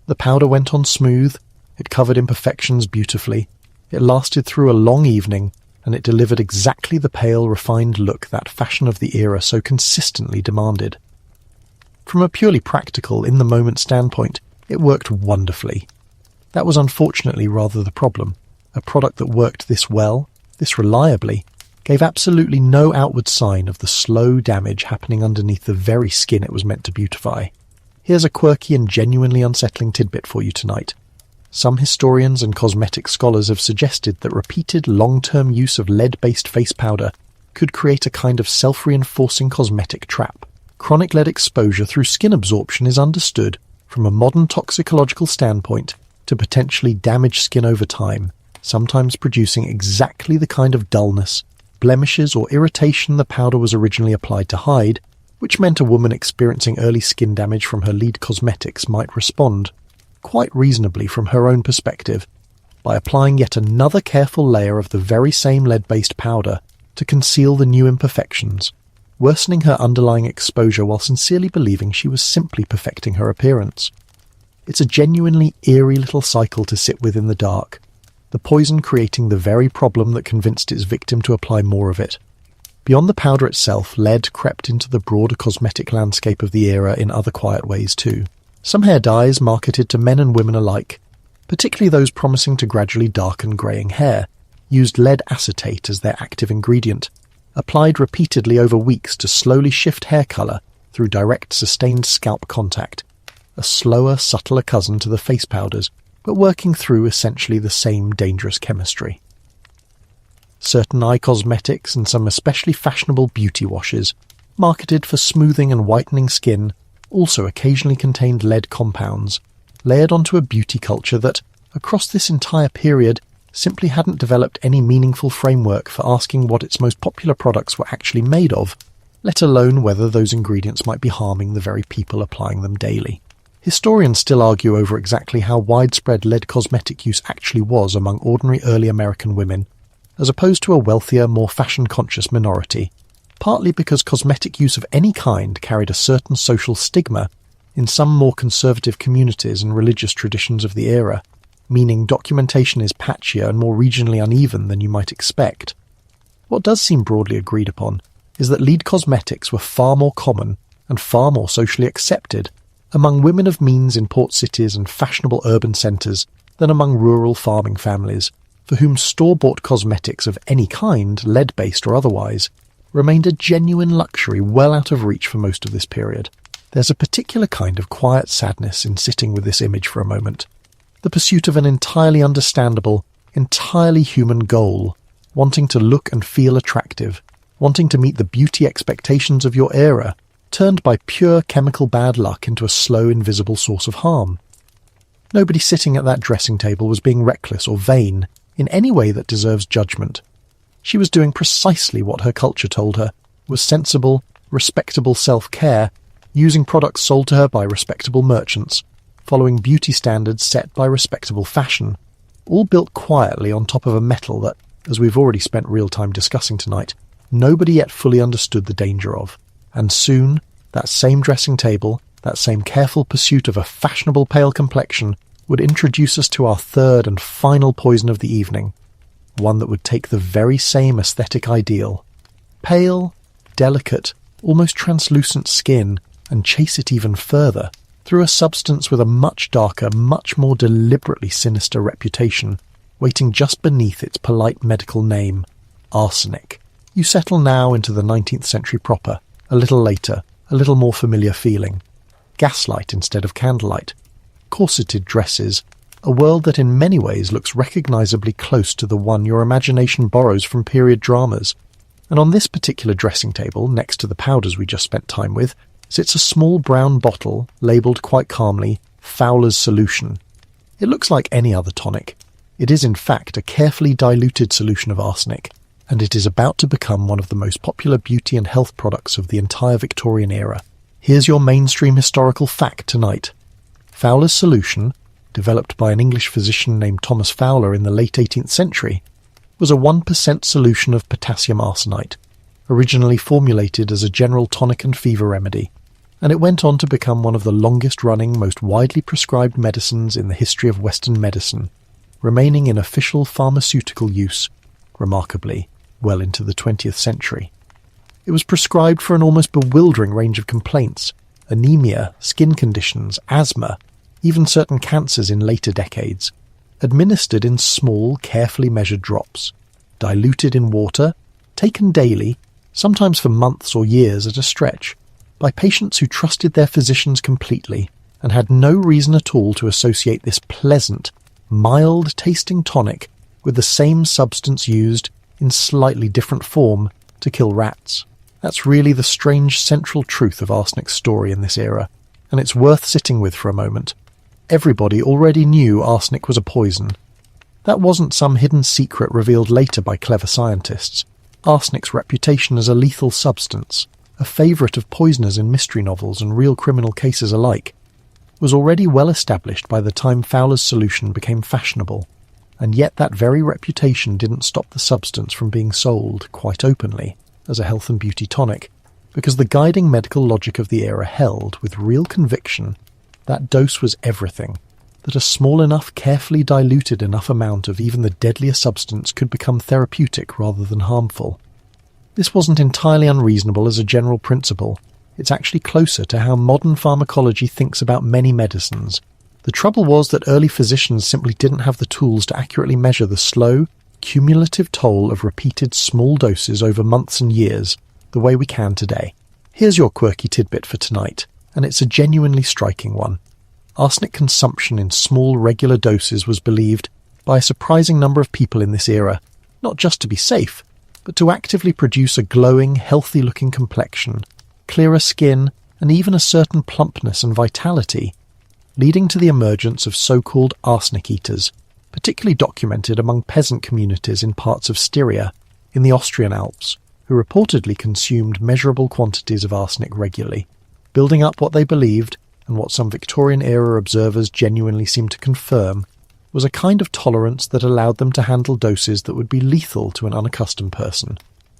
The powder went on smooth, it covered imperfections beautifully, it lasted through a long evening, and it delivered exactly the pale, refined look that fashion of the era so consistently demanded. From a purely practical, in-the-moment standpoint, it worked wonderfully. That was unfortunately rather the problem. A product that worked this well, this reliably, gave absolutely no outward sign of the slow damage happening underneath the very skin it was meant to beautify. Here's a quirky and genuinely unsettling tidbit for you tonight. Some historians and cosmetic scholars have suggested that repeated long-term use of lead-based face powder could create a kind of self-reinforcing cosmetic trap. Chronic lead exposure through skin absorption is understood, from a modern toxicological standpoint, to potentially damage skin over time, sometimes producing exactly the kind of dullness, blemishes or irritation the powder was originally applied to hide, which meant a woman experiencing early skin damage from her lead cosmetics might respond, quite reasonably from her own perspective, by applying yet another careful layer of the very same lead-based powder to conceal the new imperfections, worsening her underlying exposure while sincerely believing she was simply perfecting her appearance. It's a genuinely eerie little cycle to sit with in the dark, the poison creating the very problem that convinced its victim to apply more of it. Beyond the powder itself, lead crept into the broader cosmetic landscape of the era in other quiet ways too. Some hair dyes marketed to men and women alike, particularly those promising to gradually darken greying hair, used lead acetate as their active ingredient, applied repeatedly over weeks to slowly shift hair colour through direct sustained scalp contact, a slower, subtler cousin to the face powders, but working through essentially the same dangerous chemistry. Certain eye cosmetics and some especially fashionable beauty washes, marketed for smoothing and whitening skin, also occasionally contained lead compounds, layered onto a beauty culture that, across this entire period, simply hadn't developed any meaningful framework for asking what its most popular products were actually made of, let alone whether those ingredients might be harming the very people applying them daily. Historians still argue over exactly how widespread lead cosmetic use actually was among ordinary early American women, as opposed to a wealthier, more fashion-conscious minority, partly because cosmetic use of any kind carried a certain social stigma in some more conservative communities and religious traditions of the era, meaning documentation is patchier and more regionally uneven than you might expect. What does seem broadly agreed upon is that lead cosmetics were far more common and far more socially accepted among women of means in port cities and fashionable urban centres than among rural farming families, for whom store-bought cosmetics of any kind, lead-based or otherwise, remained a genuine luxury well out of reach for most of this period. There's a particular kind of quiet sadness in sitting with this image for a moment. The pursuit of an entirely understandable, entirely human goal, wanting to look and feel attractive, wanting to meet the beauty expectations of your era, turned by pure chemical bad luck into a slow, invisible source of harm. Nobody sitting at that dressing table was being reckless or vain in any way that deserves judgment. She was doing precisely what her culture told her was sensible, respectable self-care, using products sold to her by respectable merchants, following beauty standards set by respectable fashion, all built quietly on top of a metal that, as we've already spent real time discussing tonight, nobody yet fully understood the danger of. And soon, that same dressing table, that same careful pursuit of a fashionable pale complexion, would introduce us to our third and final poison of the evening, one that would take the very same aesthetic ideal. Pale, delicate, almost translucent skin and chase it even further through a substance with a much darker, much more deliberately sinister reputation, waiting just beneath its polite medical name, arsenic. You settle now into the 19th century proper, a little later, a little more familiar feeling. Gaslight instead of candlelight, corseted dresses, a world that in many ways looks recognisably close to the one your imagination borrows from period dramas. And on this particular dressing table, next to the powders we just spent time with, sits a small brown bottle labelled quite calmly, Fowler's Solution. It looks like any other tonic. It is in fact a carefully diluted solution of arsenic, and it is about to become one of the most popular beauty and health products of the entire Victorian era. Here's your mainstream historical fact tonight. Fowler's Solution, developed by an English physician named Thomas Fowler in the late 18th century, was a 1% solution of potassium arsenite, originally formulated as a general tonic and fever remedy, and it went on to become one of the longest-running, most widely prescribed medicines in the history of Western medicine, remaining in official pharmaceutical use, remarkably, well into the 20th century. It was prescribed for an almost bewildering range of complaints: anemia, skin conditions, asthma, even certain cancers in later decades, administered in small, carefully measured drops, diluted in water, taken daily, sometimes for months or years at a stretch, by patients who trusted their physicians completely and had no reason at all to associate this pleasant, mild-tasting tonic with the same substance used, in slightly different form, to kill rats. That's really the strange central truth of arsenic's story in this era, and it's worth sitting with for a moment. Everybody already knew arsenic was a poison. That wasn't some hidden secret revealed later by clever scientists. Arsenic's reputation as a lethal substance, a favourite of poisoners in mystery novels and real criminal cases alike, was already well established by the time Fowler's Solution became fashionable, and yet that very reputation didn't stop the substance from being sold, quite openly, as a health and beauty tonic, because the guiding medical logic of the era held, with real conviction, that dose was everything, that a small enough, carefully diluted enough amount of even the deadlier substance could become therapeutic rather than harmful. This wasn't entirely unreasonable as a general principle. It's actually closer to how modern pharmacology thinks about many medicines. The trouble was that early physicians simply didn't have the tools to accurately measure the slow, cumulative toll of repeated small doses over months and years, the way we can today. Here's your quirky tidbit for tonight, and it's a genuinely striking one. Arsenic consumption in small, regular doses was believed, by a surprising number of people in this era, not just to be safe, but to actively produce a glowing, healthy-looking complexion, clearer skin, and even a certain plumpness and vitality, leading to the emergence of so-called arsenic eaters, particularly documented among peasant communities in parts of Styria, in the Austrian Alps, who reportedly consumed measurable quantities of arsenic regularly, building up what they believed, and what some Victorian-era observers genuinely seemed to confirm, was a kind of tolerance that allowed them to handle doses that would be lethal to an unaccustomed person,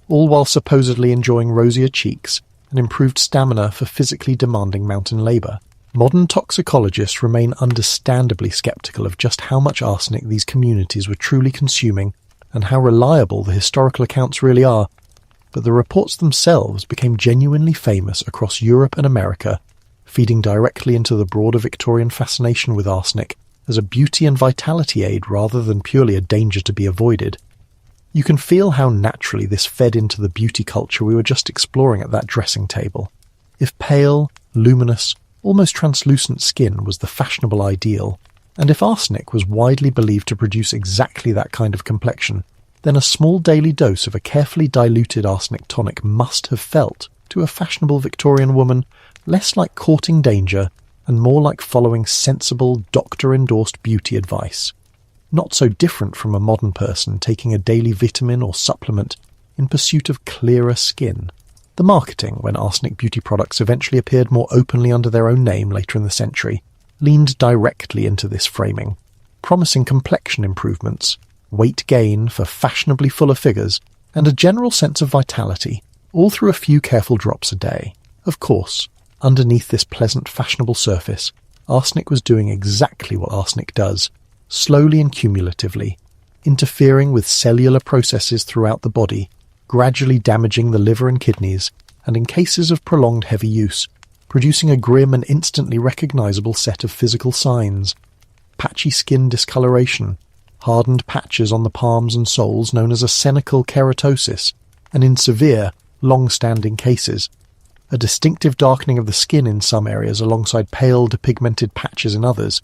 all while supposedly enjoying rosier cheeks and improved stamina for physically demanding mountain labour. Modern toxicologists remain understandably sceptical of just how much arsenic these communities were truly consuming and how reliable the historical accounts really are, but the reports themselves became genuinely famous across Europe and America, feeding directly into the broader Victorian fascination with arsenic as a beauty and vitality aid rather than purely a danger to be avoided. You can feel how naturally this fed into the beauty culture we were just exploring at that dressing table. If pale, luminous, almost translucent skin was the fashionable ideal, and if arsenic was widely believed to produce exactly that kind of complexion, then a small daily dose of a carefully diluted arsenic tonic must have felt, to a fashionable Victorian woman, less like courting danger and more like following sensible, doctor-endorsed beauty advice. Not so different from a modern person taking a daily vitamin or supplement in pursuit of clearer skin. The marketing, when arsenic beauty products eventually appeared more openly under their own name later in the century, leaned directly into this framing, promising complexion improvements, weight gain for fashionably fuller figures, and a general sense of vitality, all through a few careful drops a day. Of course, underneath this pleasant, fashionable surface, arsenic was doing exactly what arsenic does, slowly and cumulatively, interfering with cellular processes throughout the body, gradually damaging the liver and kidneys, and in cases of prolonged heavy use, producing a grim and instantly recognizable set of physical signs. Patchy skin discoloration, hardened patches on the palms and soles known as a senescal keratosis, and in severe, long-standing cases, a distinctive darkening of the skin in some areas alongside pale depigmented patches in others,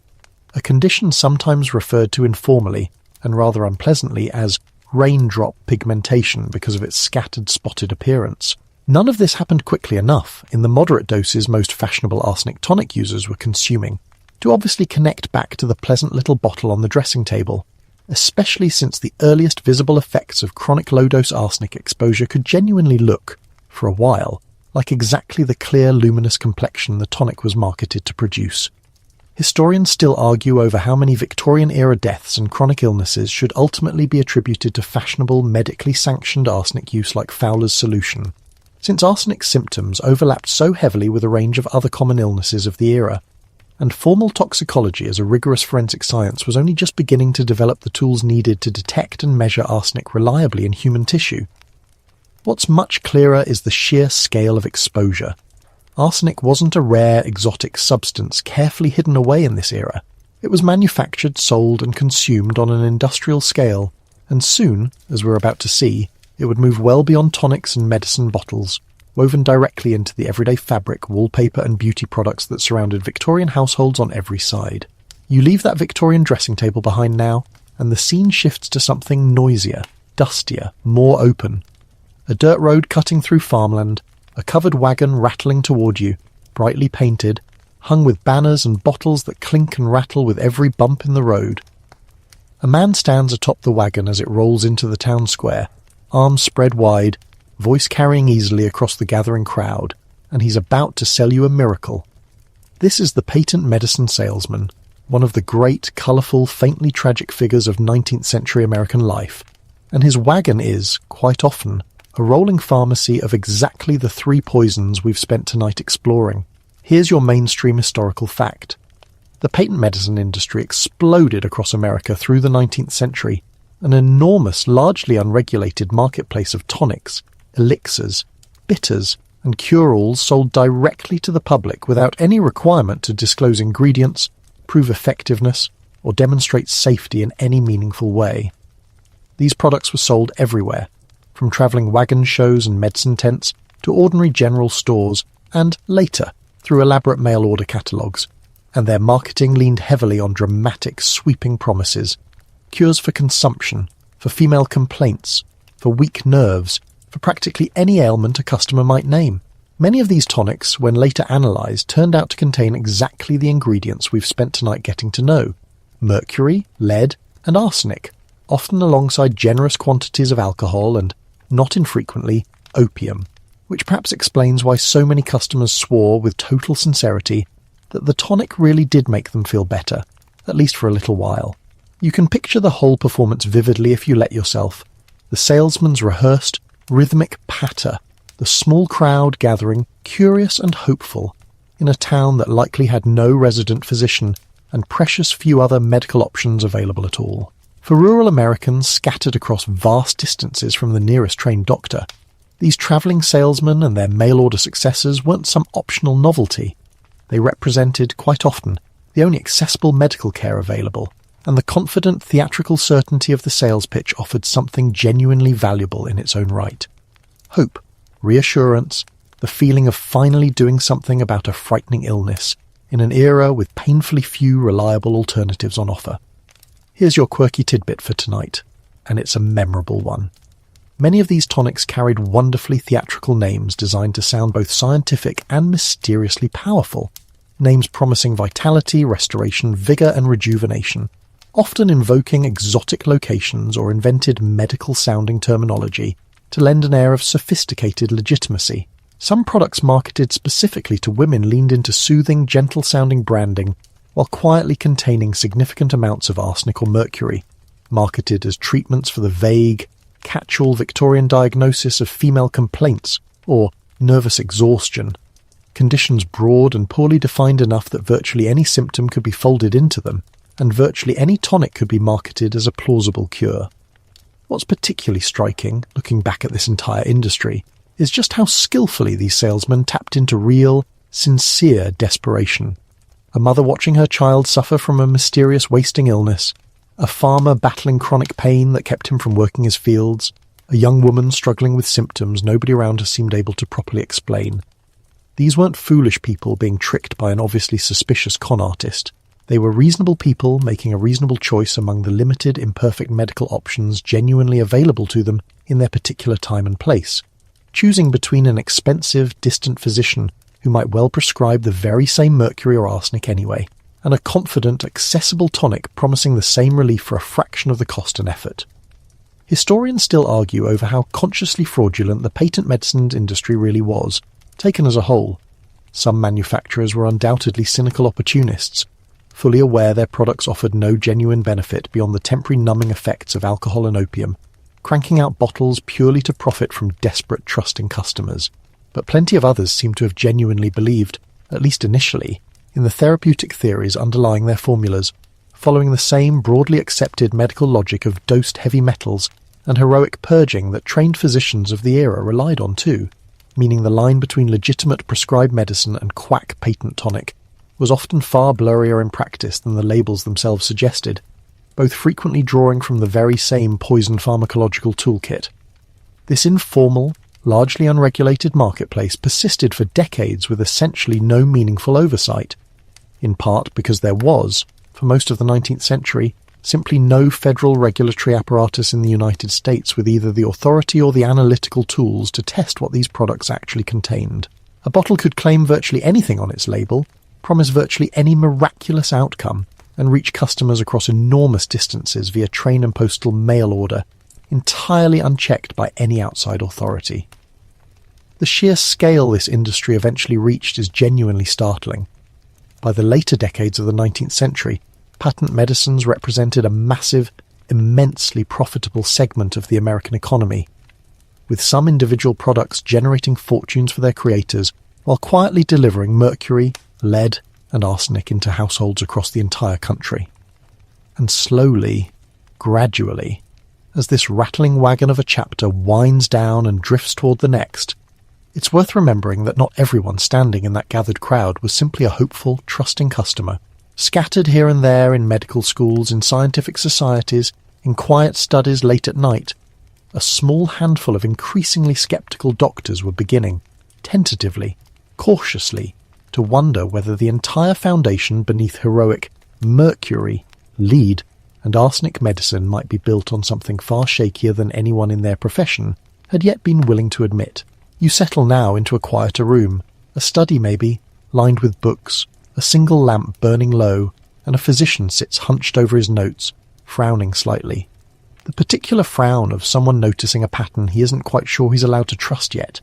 a condition sometimes referred to informally, and rather unpleasantly, as raindrop pigmentation because of its scattered spotted appearance. None of this happened quickly enough in the moderate doses most fashionable arsenic tonic users were consuming to obviously connect back to the pleasant little bottle on the dressing table, especially since the earliest visible effects of chronic low-dose arsenic exposure could genuinely look, for a while, like exactly the clear, luminous complexion the tonic was marketed to produce. Historians still argue over how many Victorian-era deaths and chronic illnesses should ultimately be attributed to fashionable, medically sanctioned arsenic use like Fowler's solution, since arsenic's symptoms overlapped so heavily with a range of other common illnesses of the era, and formal toxicology as a rigorous forensic science was only just beginning to develop the tools needed to detect and measure arsenic reliably in human tissue. What's much clearer is the sheer scale of exposure. Arsenic wasn't a rare, exotic substance carefully hidden away in this era. It was manufactured, sold, and consumed on an industrial scale, and soon, as we're about to see, it would move well beyond tonics and medicine bottles, woven directly into the everyday fabric, wallpaper, and beauty products that surrounded Victorian households on every side. You leave that Victorian dressing table behind now, and the scene shifts to something noisier, dustier, more open. A dirt road cutting through farmland, a covered wagon rattling toward you, brightly painted, hung with banners and bottles that clink and rattle with every bump in the road. A man stands atop the wagon as it rolls into the town square, arms spread wide, voice carrying easily across the gathering crowd, and he's about to sell you a miracle. This is the patent medicine salesman, one of the great, colourful, faintly tragic figures of 19th century American life, and his wagon is, quite often, a rolling pharmacy of exactly the three poisons we've spent tonight exploring. Here's your mainstream historical fact. The patent medicine industry exploded across America through the 19th century, an enormous, largely unregulated marketplace of tonics, elixirs, bitters, and cure-alls sold directly to the public without any requirement to disclose ingredients, prove effectiveness, or demonstrate safety in any meaningful way. These products were sold everywhere, from travelling wagon shows and medicine tents to ordinary general stores, and later, through elaborate mail-order catalogues, and their marketing leaned heavily on dramatic, sweeping promises. Cures for consumption, for female complaints, for weak nerves, for practically any ailment a customer might name. Many of these tonics, when later analysed, turned out to contain exactly the ingredients we've spent tonight getting to know: mercury, lead, and arsenic, often alongside generous quantities of alcohol and, not infrequently, opium, which perhaps explains why so many customers swore with total sincerity that the tonic really did make them feel better, at least for a little while. You can picture the whole performance vividly if you let yourself. The salesman's rehearsed, rhythmic patter, the small crowd gathering, curious and hopeful, in a town that likely had no resident physician and precious few other medical options available at all. For rural Americans scattered across vast distances from the nearest trained doctor, these travelling salesmen and their mail-order successors weren't some optional novelty. They represented, quite often, the only accessible medical care available, and the confident theatrical certainty of the sales pitch offered something genuinely valuable in its own right. Hope, reassurance, the feeling of finally doing something about a frightening illness, in an era with painfully few reliable alternatives on offer. Here's your quirky tidbit for tonight, and it's a memorable one. Many of these tonics carried wonderfully theatrical names designed to sound both scientific and mysteriously powerful, names promising vitality, restoration, vigour and rejuvenation, often invoking exotic locations or invented medical-sounding terminology to lend an air of sophisticated legitimacy. Some products marketed specifically to women leaned into soothing, gentle-sounding branding, while quietly containing significant amounts of arsenic or mercury, marketed as treatments for the vague, catch-all Victorian diagnosis of female complaints or nervous exhaustion, conditions broad and poorly defined enough that virtually any symptom could be folded into them, and virtually any tonic could be marketed as a plausible cure. What's particularly striking, looking back at this entire industry, is just how skillfully these salesmen tapped into real, sincere desperation. A mother watching her child suffer from a mysterious wasting illness, a farmer battling chronic pain that kept him from working his fields, a young woman struggling with symptoms nobody around her seemed able to properly explain. These weren't foolish people being tricked by an obviously suspicious con artist. They were reasonable people making a reasonable choice among the limited, imperfect medical options genuinely available to them in their particular time and place, choosing between an expensive, distant physician who might well prescribe the very same mercury or arsenic anyway, and a confident, accessible tonic promising the same relief for a fraction of the cost and effort. Historians still argue over how consciously fraudulent the patent medicines industry really was, taken as a whole. Some manufacturers were undoubtedly cynical opportunists, fully aware their products offered no genuine benefit beyond the temporary numbing effects of alcohol and opium, cranking out bottles purely to profit from desperate, trusting customers. But plenty of others seem to have genuinely believed, at least initially, in the therapeutic theories underlying their formulas, following the same broadly accepted medical logic of dosed heavy metals and heroic purging that trained physicians of the era relied on too, meaning the line between legitimate prescribed medicine and quack patent tonic was often far blurrier in practice than the labels themselves suggested, both frequently drawing from the very same poison pharmacological toolkit. This informal, largely unregulated marketplace persisted for decades with essentially no meaningful oversight, in part because there was, for most of the 19th century, simply no federal regulatory apparatus in the United States with either the authority or the analytical tools to test what these products actually contained. A bottle could claim virtually anything on its label, promise virtually any miraculous outcome, and reach customers across enormous distances via train and postal mail order, entirely unchecked by any outside authority. The sheer scale this industry eventually reached is genuinely startling. By the later decades of the 19th century, patent medicines represented a massive, immensely profitable segment of the American economy, with some individual products generating fortunes for their creators while quietly delivering mercury, lead, and arsenic into households across the entire country. And slowly, gradually, as this rattling wagon of a chapter winds down and drifts toward the next, it's worth remembering that not everyone standing in that gathered crowd was simply a hopeful, trusting customer, scattered here and there in medical schools, in scientific societies, in quiet studies late at night. A small handful of increasingly skeptical doctors were beginning, tentatively, cautiously, to wonder whether the entire foundation beneath heroic mercury, lead, and arsenic medicine might be built on something far shakier than anyone in their profession had yet been willing to admit. You settle now into a quieter room, a study maybe, lined with books, a single lamp burning low, and a physician sits hunched over his notes, frowning slightly. The particular frown of someone noticing a pattern he isn't quite sure he's allowed to trust yet.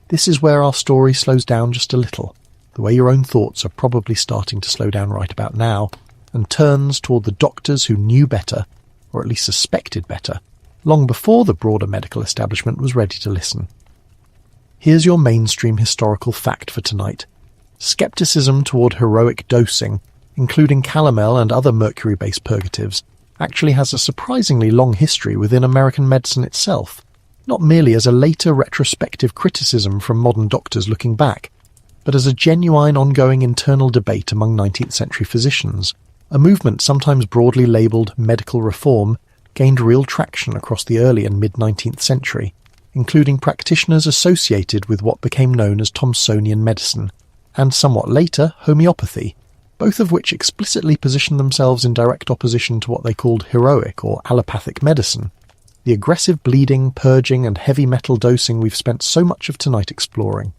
This is where our story slows down just a little, the way your own thoughts are probably starting to slow down right about now, and turns toward the doctors who knew better, or at least suspected better, long before the broader medical establishment was ready to listen. Here's your mainstream historical fact for tonight. Skepticism toward heroic dosing, including calomel and other mercury-based purgatives, actually has a surprisingly long history within American medicine itself, not merely as a later retrospective criticism from modern doctors looking back, but as a genuine ongoing internal debate among 19th century physicians. A movement sometimes broadly labelled medical reform gained real traction across the early and mid-19th century, including practitioners associated with what became known as Thomsonian medicine, and somewhat later homeopathy, both of which explicitly positioned themselves in direct opposition to what they called heroic or allopathic medicine, the aggressive bleeding, purging and heavy metal dosing we've spent so much of tonight exploring.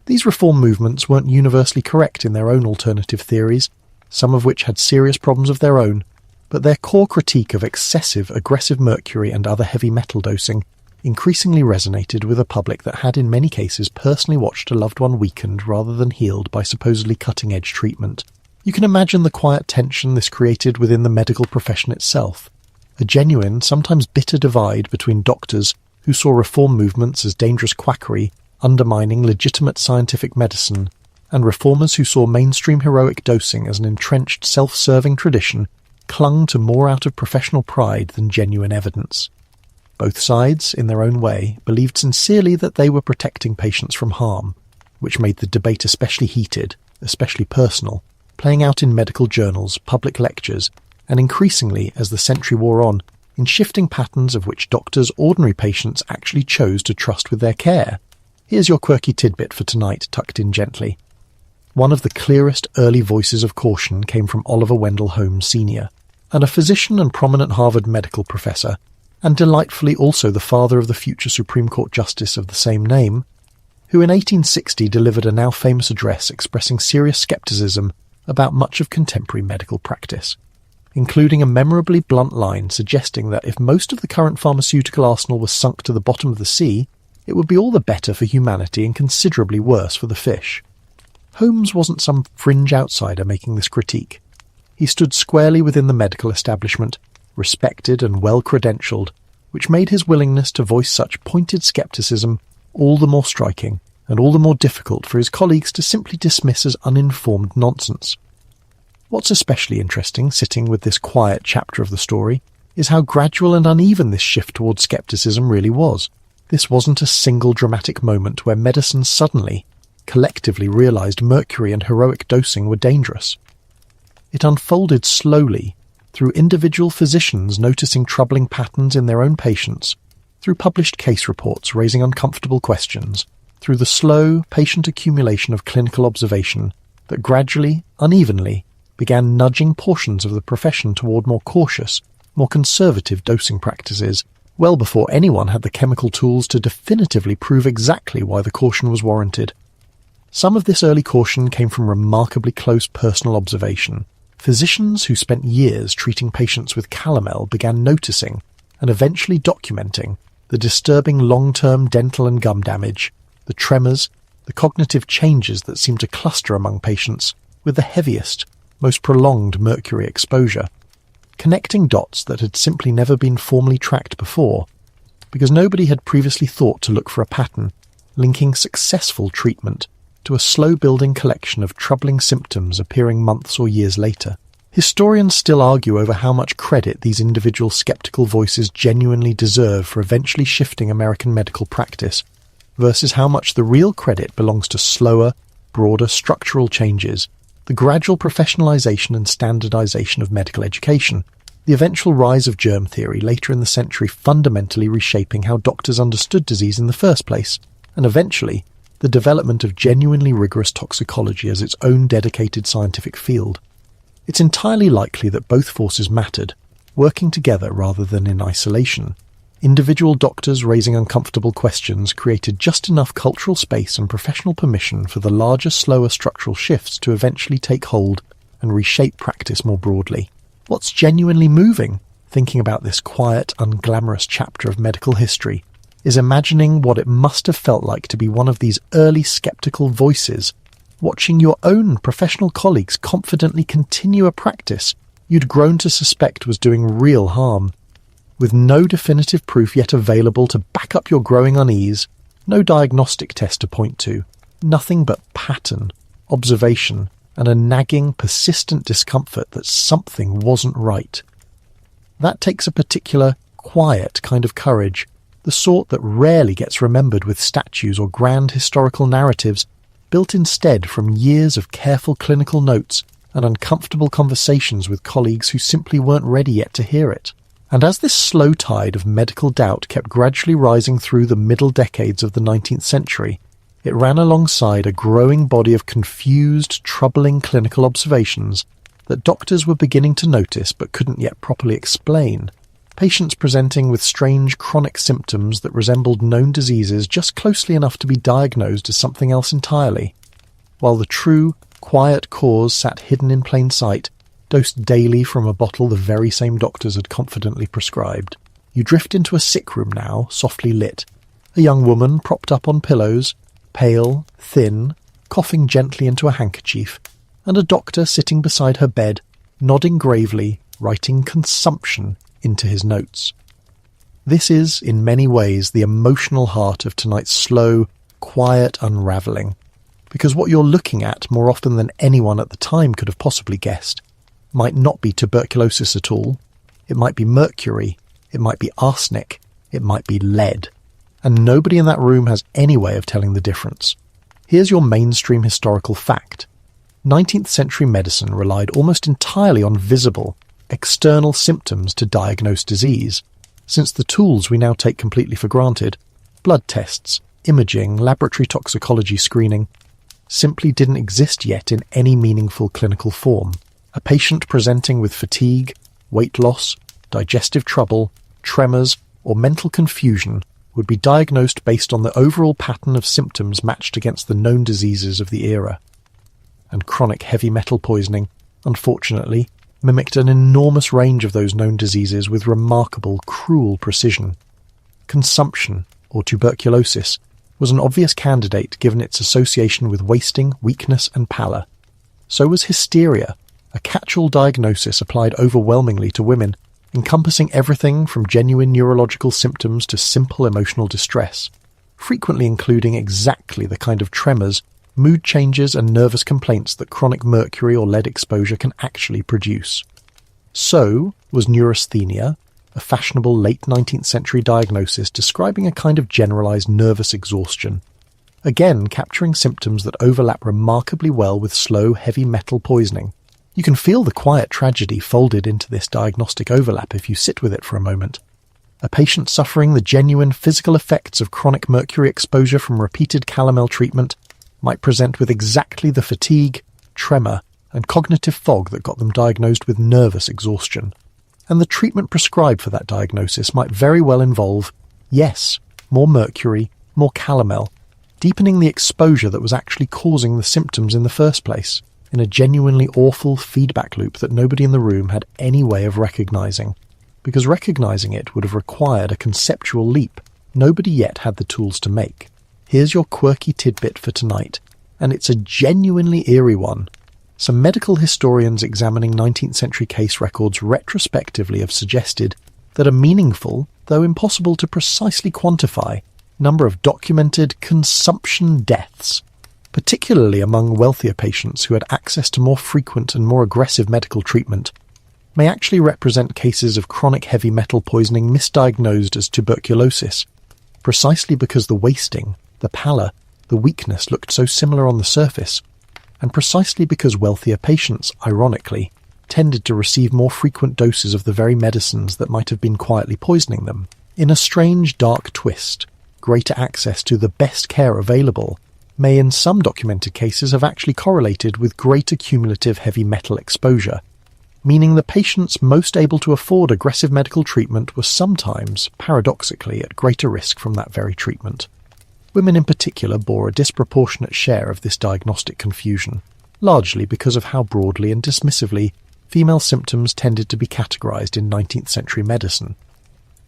These reform movements weren't universally correct in their own alternative theories, some of which had serious problems of their own, but their core critique of excessive aggressive mercury and other heavy metal dosing increasingly resonated with a public that had in many cases personally watched a loved one weakened rather than healed by supposedly cutting-edge treatment. You can imagine the quiet tension this created within the medical profession itself, a genuine, sometimes bitter divide between doctors who saw reform movements as dangerous quackery undermining legitimate scientific medicine, and reformers who saw mainstream heroic dosing as an entrenched self-serving tradition clung to more out of professional pride than genuine evidence. Both sides, in their own way, believed sincerely that they were protecting patients from harm, which made the debate especially heated, especially personal, playing out in medical journals, public lectures, and increasingly, as the century wore on, in shifting patterns of which doctors' ordinary patients actually chose to trust with their care. Here's your quirky tidbit for tonight, tucked in gently. One of the clearest early voices of caution came from Oliver Wendell Holmes Sr., and a physician and prominent Harvard medical professor, and delightfully also the father of the future Supreme Court Justice of the same name, who in 1860 delivered a now famous address expressing serious skepticism about much of contemporary medical practice, including a memorably blunt line suggesting that if most of the current pharmaceutical arsenal was sunk to the bottom of the sea, it would be all the better for humanity and considerably worse for the fish. Holmes wasn't some fringe outsider making this critique. He stood squarely within the medical establishment, respected and well-credentialed, which made his willingness to voice such pointed skepticism all the more striking and all the more difficult for his colleagues to simply dismiss as uninformed nonsense. What's especially interesting, sitting with this quiet chapter of the story, is how gradual and uneven this shift towards skepticism really was. This wasn't a single dramatic moment where medicine suddenly, collectively realized mercury and heroic dosing were dangerous. It unfolded slowly, through individual physicians noticing troubling patterns in their own patients, through published case reports raising uncomfortable questions, through the slow, patient accumulation of clinical observation that gradually, unevenly, began nudging portions of the profession toward more cautious, more conservative dosing practices, well before anyone had the chemical tools to definitively prove exactly why the caution was warranted. Some of this early caution came from remarkably close personal observation. Physicians who spent years treating patients with calomel began noticing, and eventually documenting, the disturbing long-term dental and gum damage, the tremors, the cognitive changes that seemed to cluster among patients with the heaviest, most prolonged mercury exposure, connecting dots that had simply never been formally tracked before, because nobody had previously thought to look for a pattern linking successful treatment to a slow-building collection of troubling symptoms appearing months or years later. Historians still argue over how much credit these individual skeptical voices genuinely deserve for eventually shifting American medical practice, versus how much the real credit belongs to slower, broader structural changes, the gradual professionalization and standardization of medical education, the eventual rise of germ theory later in the century fundamentally reshaping how doctors understood disease in the first place, and eventually the development of genuinely rigorous toxicology as its own dedicated scientific field. It's entirely likely that both forces mattered, working together rather than in isolation. Individual doctors raising uncomfortable questions created just enough cultural space and professional permission for the larger, slower structural shifts to eventually take hold and reshape practice more broadly. What's genuinely moving, thinking about this quiet, unglamorous chapter of medical history, is imagining what it must have felt like to be one of these early skeptical voices, watching your own professional colleagues confidently continue a practice you'd grown to suspect was doing real harm, with no definitive proof yet available to back up your growing unease, no diagnostic test to point to, nothing but pattern, observation, and a nagging, persistent discomfort that something wasn't right. That takes a particular, quiet kind of courage, the sort that rarely gets remembered with statues or grand historical narratives, built instead from years of careful clinical notes and uncomfortable conversations with colleagues who simply weren't ready yet to hear it. And as this slow tide of medical doubt kept gradually rising through the middle decades of the 19th century, it ran alongside a growing body of confused, troubling clinical observations that doctors were beginning to notice but couldn't yet properly explain. Patients presenting with strange chronic symptoms that resembled known diseases just closely enough to be diagnosed as something else entirely, while the true, quiet cause sat hidden in plain sight, dosed daily from a bottle the very same doctors had confidently prescribed. You drift into a sick room now, softly lit, a young woman propped up on pillows, pale, thin, coughing gently into a handkerchief, and a doctor sitting beside her bed, nodding gravely, writing consumption into his notes. This is, in many ways, the emotional heart of tonight's slow, quiet unravelling, because what you're looking at, more often than anyone at the time could have possibly guessed, might not be tuberculosis at all. It might be mercury, it might be arsenic, it might be lead, and nobody in that room has any way of telling the difference. Here's your mainstream historical fact. 19th century medicine relied almost entirely on visible, external symptoms to diagnose disease, since the tools we now take completely for granted, blood tests, imaging, laboratory toxicology screening, simply didn't exist yet in any meaningful clinical form. A patient presenting with fatigue, weight loss, digestive trouble, tremors, or mental confusion would be diagnosed based on the overall pattern of symptoms matched against the known diseases of the era. And chronic heavy metal poisoning, unfortunately, mimicked an enormous range of those known diseases with remarkable, cruel precision. Consumption, or tuberculosis, was an obvious candidate given its association with wasting, weakness, and pallor. So was hysteria, a catch-all diagnosis applied overwhelmingly to women, encompassing everything from genuine neurological symptoms to simple emotional distress, frequently including exactly the kind of tremors, mood changes, and nervous complaints that chronic mercury or lead exposure can actually produce. So was neurasthenia, a fashionable late 19th century diagnosis describing a kind of generalized nervous exhaustion, again capturing symptoms that overlap remarkably well with slow, heavy metal poisoning. You can feel the quiet tragedy folded into this diagnostic overlap if you sit with it for a moment. A patient suffering the genuine physical effects of chronic mercury exposure from repeated calomel treatment might present with exactly the fatigue, tremor, and cognitive fog that got them diagnosed with nervous exhaustion. And the treatment prescribed for that diagnosis might very well involve, yes, more mercury, more calomel, deepening the exposure that was actually causing the symptoms in the first place, in a genuinely awful feedback loop that nobody in the room had any way of recognizing, because recognizing it would have required a conceptual leap nobody yet had the tools to make. Here's your quirky tidbit for tonight, and it's a genuinely eerie one. Some medical historians examining 19th century case records retrospectively have suggested that a meaningful, though impossible to precisely quantify, number of documented consumption deaths, particularly among wealthier patients who had access to more frequent and more aggressive medical treatment, may actually represent cases of chronic heavy metal poisoning misdiagnosed as tuberculosis, precisely because the wasting, the pallor, the weakness looked so similar on the surface, and precisely because wealthier patients, ironically, tended to receive more frequent doses of the very medicines that might have been quietly poisoning them. In a strange, dark twist, greater access to the best care available may in some documented cases have actually correlated with greater cumulative heavy metal exposure, meaning the patients most able to afford aggressive medical treatment were sometimes, paradoxically, at greater risk from that very treatment. Women in particular bore a disproportionate share of this diagnostic confusion, largely because of how broadly and dismissively female symptoms tended to be categorized in 19th century medicine.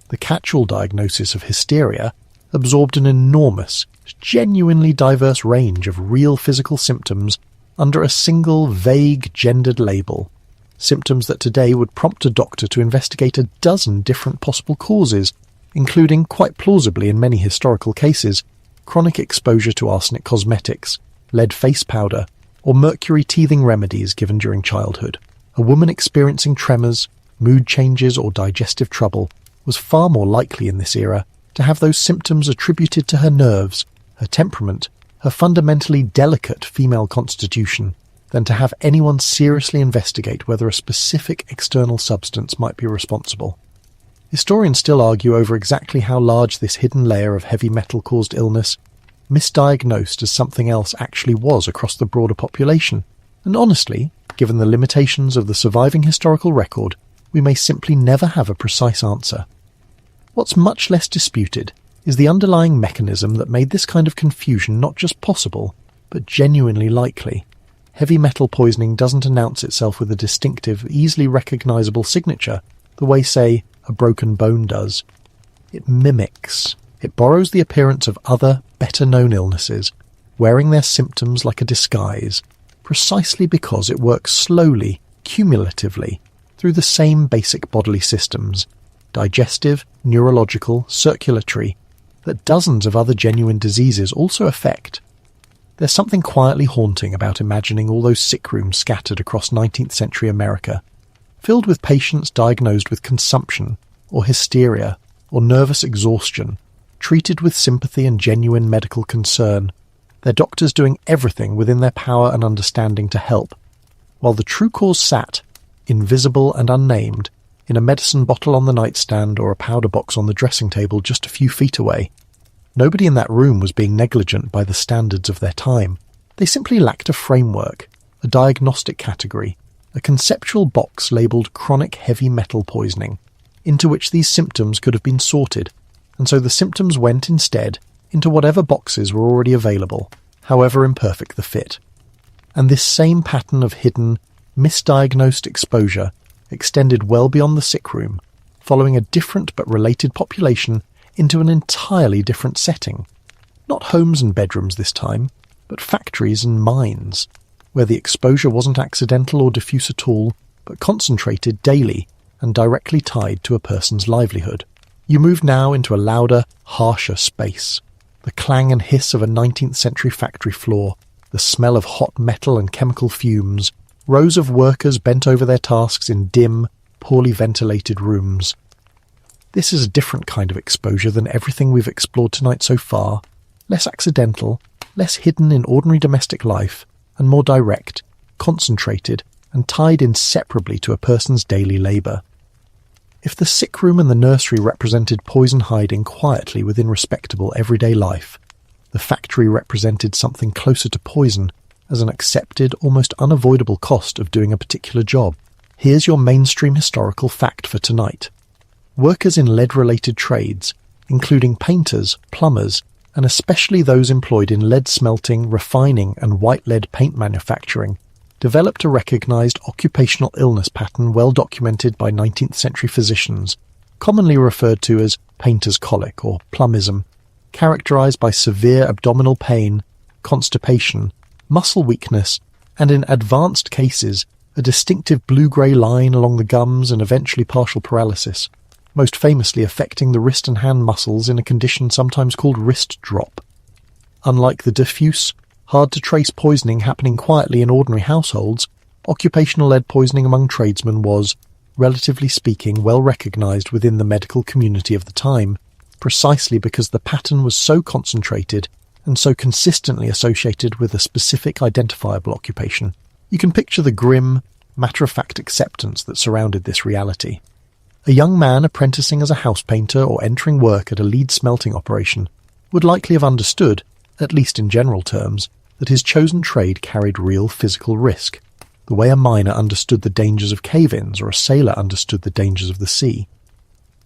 The catch-all diagnosis of hysteria absorbed an enormous, genuinely diverse range of real physical symptoms under a single vague gendered label, symptoms that today would prompt a doctor to investigate a dozen different possible causes, including, quite plausibly in many historical cases, chronic exposure to arsenic cosmetics, lead face powder, or mercury teething remedies given during childhood. A woman experiencing tremors, mood changes, or digestive trouble was far more likely in this era to have those symptoms attributed to her nerves, her temperament, her fundamentally delicate female constitution, than to have anyone seriously investigate whether a specific external substance might be responsible. Historians still argue over exactly how large this hidden layer of heavy metal-caused illness, misdiagnosed as something else, actually was across the broader population, and honestly, given the limitations of the surviving historical record, we may simply never have a precise answer. What's much less disputed is the underlying mechanism that made this kind of confusion not just possible, but genuinely likely. Heavy metal poisoning doesn't announce itself with a distinctive, easily recognizable signature, the way, say, a broken bone does. It mimics. It borrows the appearance of other, better-known illnesses, wearing their symptoms like a disguise, precisely because it works slowly, cumulatively, through the same basic bodily systems, digestive, neurological, circulatory, that dozens of other genuine diseases also affect. There's something quietly haunting about imagining all those sick rooms scattered across 19th century America, filled with patients diagnosed with consumption, or hysteria, or nervous exhaustion, treated with sympathy and genuine medical concern, their doctors doing everything within their power and understanding to help, while the true cause sat, invisible and unnamed, in a medicine bottle on the nightstand or a powder box on the dressing table just a few feet away. Nobody in that room was being negligent by the standards of their time. They simply lacked a framework, a diagnostic category, a conceptual box labelled chronic heavy metal poisoning, into which these symptoms could have been sorted, and so the symptoms went instead into whatever boxes were already available, however imperfect the fit. And this same pattern of hidden, misdiagnosed exposure extended well beyond the sick room, following a different but related population into an entirely different setting. Not homes and bedrooms this time, but factories and mines, where the exposure wasn't accidental or diffuse at all, but concentrated daily and directly tied to a person's livelihood. You move now into a louder, harsher space. The clang and hiss of a 19th century factory floor, the smell of hot metal and chemical fumes, rows of workers bent over their tasks in dim, poorly ventilated rooms. This is a different kind of exposure than everything we've explored tonight so far, less accidental, less hidden in ordinary domestic life, and more direct, concentrated, and tied inseparably to a person's daily labour. If the sick room and the nursery represented poison hiding quietly within respectable everyday life, the factory represented something closer to poison as an accepted, almost unavoidable cost of doing a particular job. Here's your mainstream historical fact for tonight. Workers in lead-related trades, including painters, plumbers, and especially those employed in lead smelting, refining, and white lead paint manufacturing, developed a recognised occupational illness pattern well documented by 19th century physicians, commonly referred to as painter's colic or plumbism, characterised by severe abdominal pain, constipation, muscle weakness, and in advanced cases, a distinctive blue-grey line along the gums and eventually partial paralysis, most famously affecting the wrist and hand muscles in a condition sometimes called wrist drop. Unlike the diffuse, hard-to-trace poisoning happening quietly in ordinary households, occupational lead poisoning among tradesmen was, relatively speaking, well recognised within the medical community of the time, precisely because the pattern was so concentrated and so consistently associated with a specific identifiable occupation. You can picture the grim, matter-of-fact acceptance that surrounded this reality. A young man apprenticing as a house painter or entering work at a lead smelting operation would likely have understood, at least in general terms, that his chosen trade carried real physical risk, the way a miner understood the dangers of cave-ins or a sailor understood the dangers of the sea.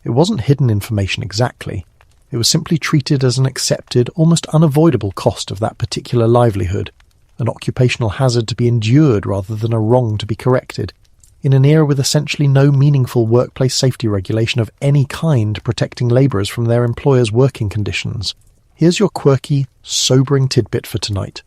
It wasn't hidden information exactly. It was simply treated as an accepted, almost unavoidable cost of that particular livelihood, an occupational hazard to be endured rather than a wrong to be corrected, in an era with essentially no meaningful workplace safety regulation of any kind protecting labourers from their employers' working conditions. Here's your quirky, sobering tidbit for tonight.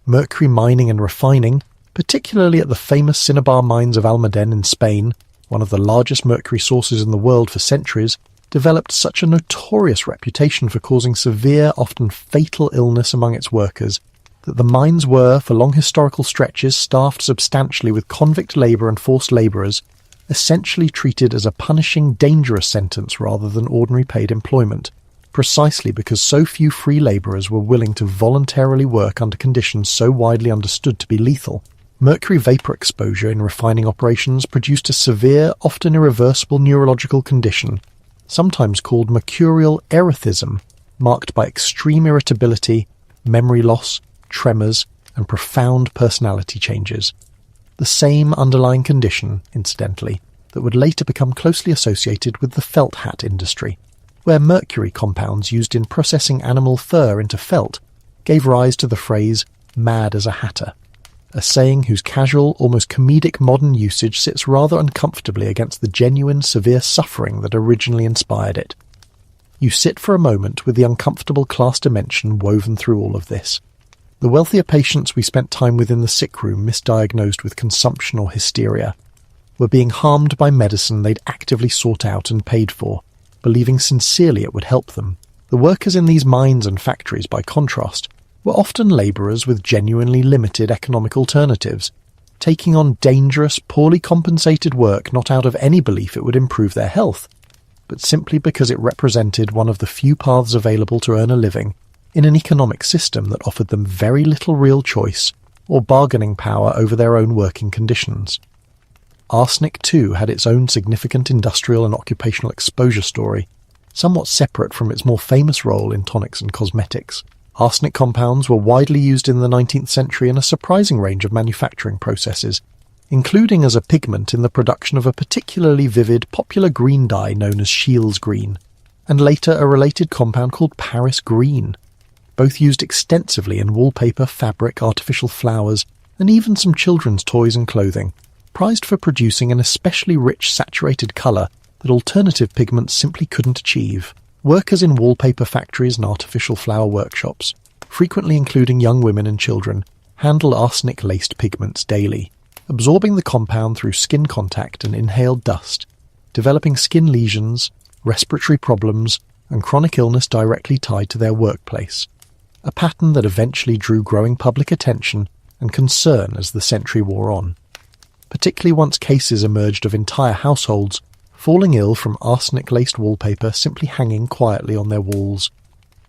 Mercury mining and refining, particularly at the famous cinnabar mines of Almaden in Spain, one of the largest mercury sources in the world for centuries, developed such a notorious reputation for causing severe, often fatal illness among its workers, that the mines were, for long historical stretches, staffed substantially with convict labour and forced labourers, essentially treated as a punishing, dangerous sentence rather than ordinary paid employment, precisely because so few free labourers were willing to voluntarily work under conditions so widely understood to be lethal. Mercury vapour exposure in refining operations produced a severe, often irreversible neurological condition, sometimes called mercurial erethism, marked by extreme irritability, memory loss, tremors, and profound personality changes. The same underlying condition, incidentally, that would later become closely associated with the felt hat industry, where mercury compounds used in processing animal fur into felt gave rise to the phrase "mad as a hatter," a saying whose casual, almost comedic modern usage sits rather uncomfortably against the genuine, severe suffering that originally inspired it. You sit for a moment with the uncomfortable class dimension woven through all of this. The wealthier patients we spent time with in the sick room misdiagnosed with consumption or hysteria were being harmed by medicine they'd actively sought out and paid for, believing sincerely it would help them. The workers in these mines and factories, by contrast, were often labourers with genuinely limited economic alternatives, taking on dangerous, poorly compensated work not out of any belief it would improve their health, but simply because it represented one of the few paths available to earn a living in an economic system that offered them very little real choice or bargaining power over their own working conditions. Arsenic, too, had its own significant industrial and occupational exposure story, somewhat separate from its more famous role in tonics and cosmetics. Arsenic compounds were widely used in the 19th century in a surprising range of manufacturing processes, including as a pigment in the production of a particularly vivid, popular green dye known as Scheele's green, and later a related compound called Paris green, both used extensively in wallpaper, fabric, artificial flowers, and even some children's toys and clothing, prized for producing an especially rich saturated colour that alternative pigments simply couldn't achieve. Workers in wallpaper factories and artificial flower workshops, frequently including young women and children, handle arsenic-laced pigments daily, absorbing the compound through skin contact and inhaled dust, developing skin lesions, respiratory problems, and chronic illness directly tied to their workplace, a pattern that eventually drew growing public attention and concern as the century wore on, particularly once cases emerged of entire households falling ill from arsenic-laced wallpaper simply hanging quietly on their walls.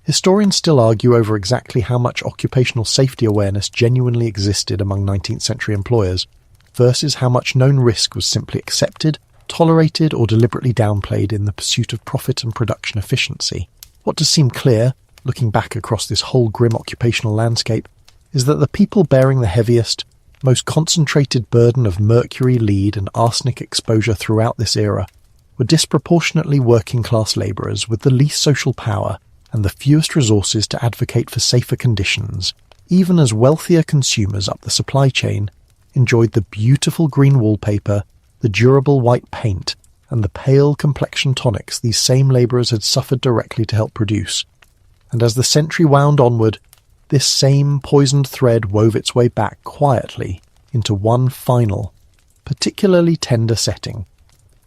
Historians still argue over exactly how much occupational safety awareness genuinely existed among 19th century employers, versus how much known risk was simply accepted, tolerated, or deliberately downplayed in the pursuit of profit and production efficiency. What does seem clear, looking back across this whole grim occupational landscape, is that the people bearing the heaviest, most concentrated burden of mercury, lead, and arsenic exposure throughout this era were disproportionately working-class labourers with the least social power and the fewest resources to advocate for safer conditions, even as wealthier consumers up the supply chain enjoyed the beautiful green wallpaper, the durable white paint, and the pale complexion tonics these same labourers had suffered directly to help produce. And as the century wound onward, this same poisoned thread wove its way back quietly into one final, particularly tender setting.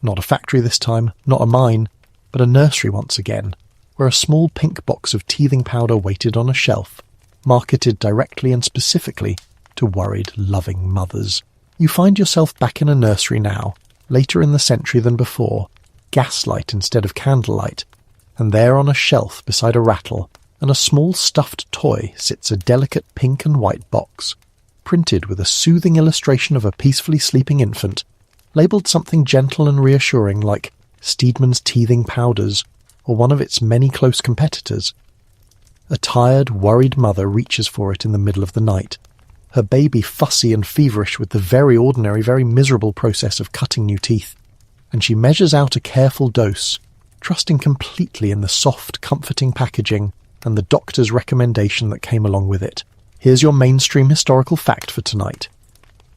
Not a factory this time, not a mine, but a nursery once again, where a small pink box of teething powder waited on a shelf, marketed directly and specifically to worried, loving mothers. You find yourself back in a nursery now, later in the century than before, gaslight instead of candlelight, and there on a shelf beside a rattle and a small stuffed toy sits a delicate pink and white box, printed with a soothing illustration of a peacefully sleeping infant, labelled something gentle and reassuring like Steedman's Teething Powders or one of its many close competitors. A tired, worried mother reaches for it in the middle of the night, her baby fussy and feverish with the very ordinary, very miserable process of cutting new teeth, and she measures out a careful dose, trusting completely in the soft, comforting packaging and the doctor's recommendation that came along with it. Here's your mainstream historical fact for tonight.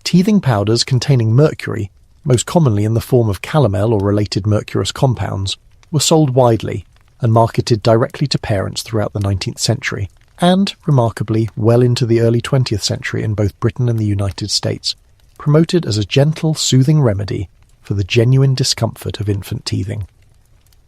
Teething powders containing mercury, most commonly in the form of calomel or related mercurous compounds, were sold widely and marketed directly to parents throughout the 19th century, and, remarkably, well into the early 20th century in both Britain and the United States, promoted as a gentle, soothing remedy for the genuine discomfort of infant teething.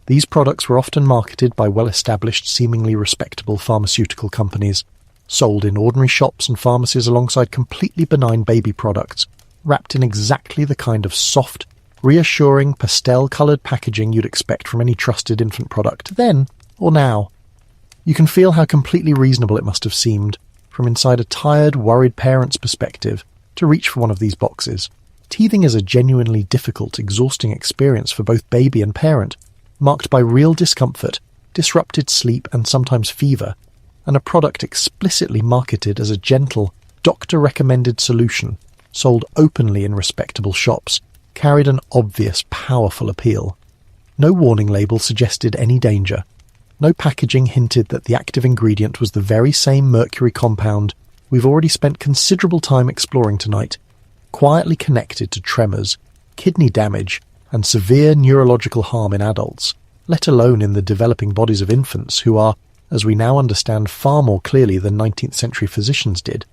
These products were often marketed by well-established, seemingly respectable pharmaceutical companies, sold in ordinary shops and pharmacies alongside completely benign baby products, wrapped in exactly the kind of soft, reassuring, pastel-coloured packaging you'd expect from any trusted infant product then or now. You can feel how completely reasonable it must have seemed, from inside a tired, worried parent's perspective, to reach for one of these boxes. Teething is a genuinely difficult, exhausting experience for both baby and parent, marked by real discomfort, disrupted sleep and sometimes fever, and a product explicitly marketed as a gentle, doctor-recommended solution, sold openly in respectable shops, carried an obvious, powerful appeal. No warning label suggested any danger. No packaging hinted that the active ingredient was the very same mercury compound we've already spent considerable time exploring tonight, quietly connected to tremors, kidney damage, and severe neurological harm in adults, let alone in the developing bodies of infants who are, as we now understand far more clearly than 19th century physicians did,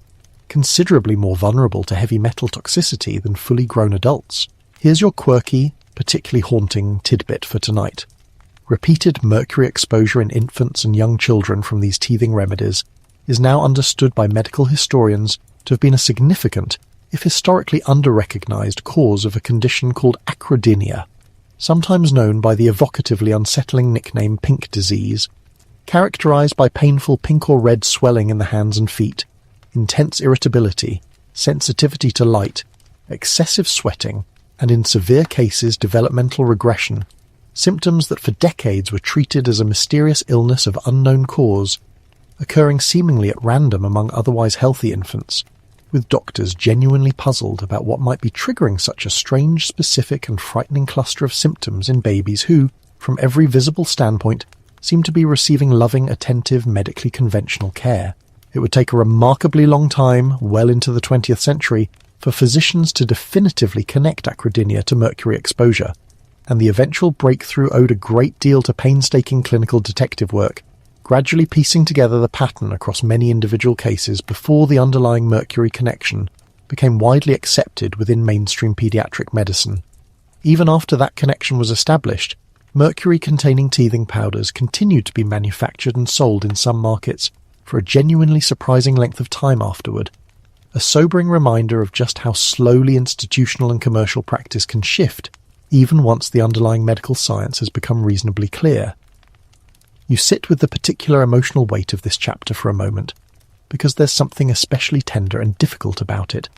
considerably more vulnerable to heavy metal toxicity than fully grown adults. Here's your quirky, particularly haunting tidbit for tonight. Repeated mercury exposure in infants and young children from these teething remedies is now understood by medical historians to have been a significant, if historically under-recognized, cause of a condition called acrodynia, sometimes known by the evocatively unsettling nickname pink disease. characterized by painful pink or red swelling in the hands and feet, intense irritability, sensitivity to light, excessive sweating, and in severe cases developmental regression, symptoms that for decades were treated as a mysterious illness of unknown cause, occurring seemingly at random among otherwise healthy infants, with doctors genuinely puzzled about what might be triggering such a strange, specific and frightening cluster of symptoms in babies who, from every visible standpoint, seem to be receiving loving, attentive, medically conventional care. It would take a remarkably long time, well into the 20th century, for physicians to definitively connect acrodynia to mercury exposure, and the eventual breakthrough owed a great deal to painstaking clinical detective work, gradually piecing together the pattern across many individual cases before the underlying mercury connection became widely accepted within mainstream pediatric medicine. Even after that connection was established, mercury-containing teething powders continued to be manufactured and sold in some markets for a genuinely surprising length of time afterward, a sobering reminder of just how slowly institutional and commercial practice can shift, even once the underlying medical science has become reasonably clear. You sit with the particular emotional weight of this chapter for a moment, because there's something especially tender and difficult about it,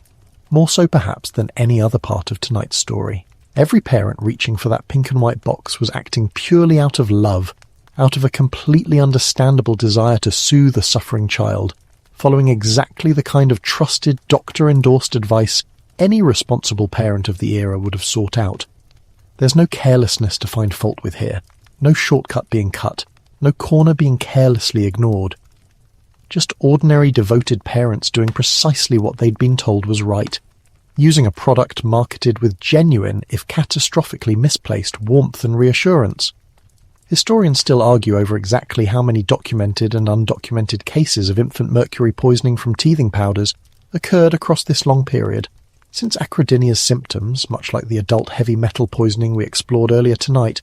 more so perhaps than any other part of tonight's story. Every parent reaching for that pink and white box was acting purely out of love, out of a completely understandable desire to soothe a suffering child, following exactly the kind of trusted, doctor-endorsed advice any responsible parent of the era would have sought out. There's no carelessness to find fault with here, no shortcut being cut, no corner being carelessly ignored. Just ordinary devoted parents doing precisely what they'd been told was right, using a product marketed with genuine, if catastrophically misplaced, warmth and reassurance. Historians still argue over exactly how many documented and undocumented cases of infant mercury poisoning from teething powders occurred across this long period, since acrodynia's symptoms, much like the adult heavy metal poisoning we explored earlier tonight,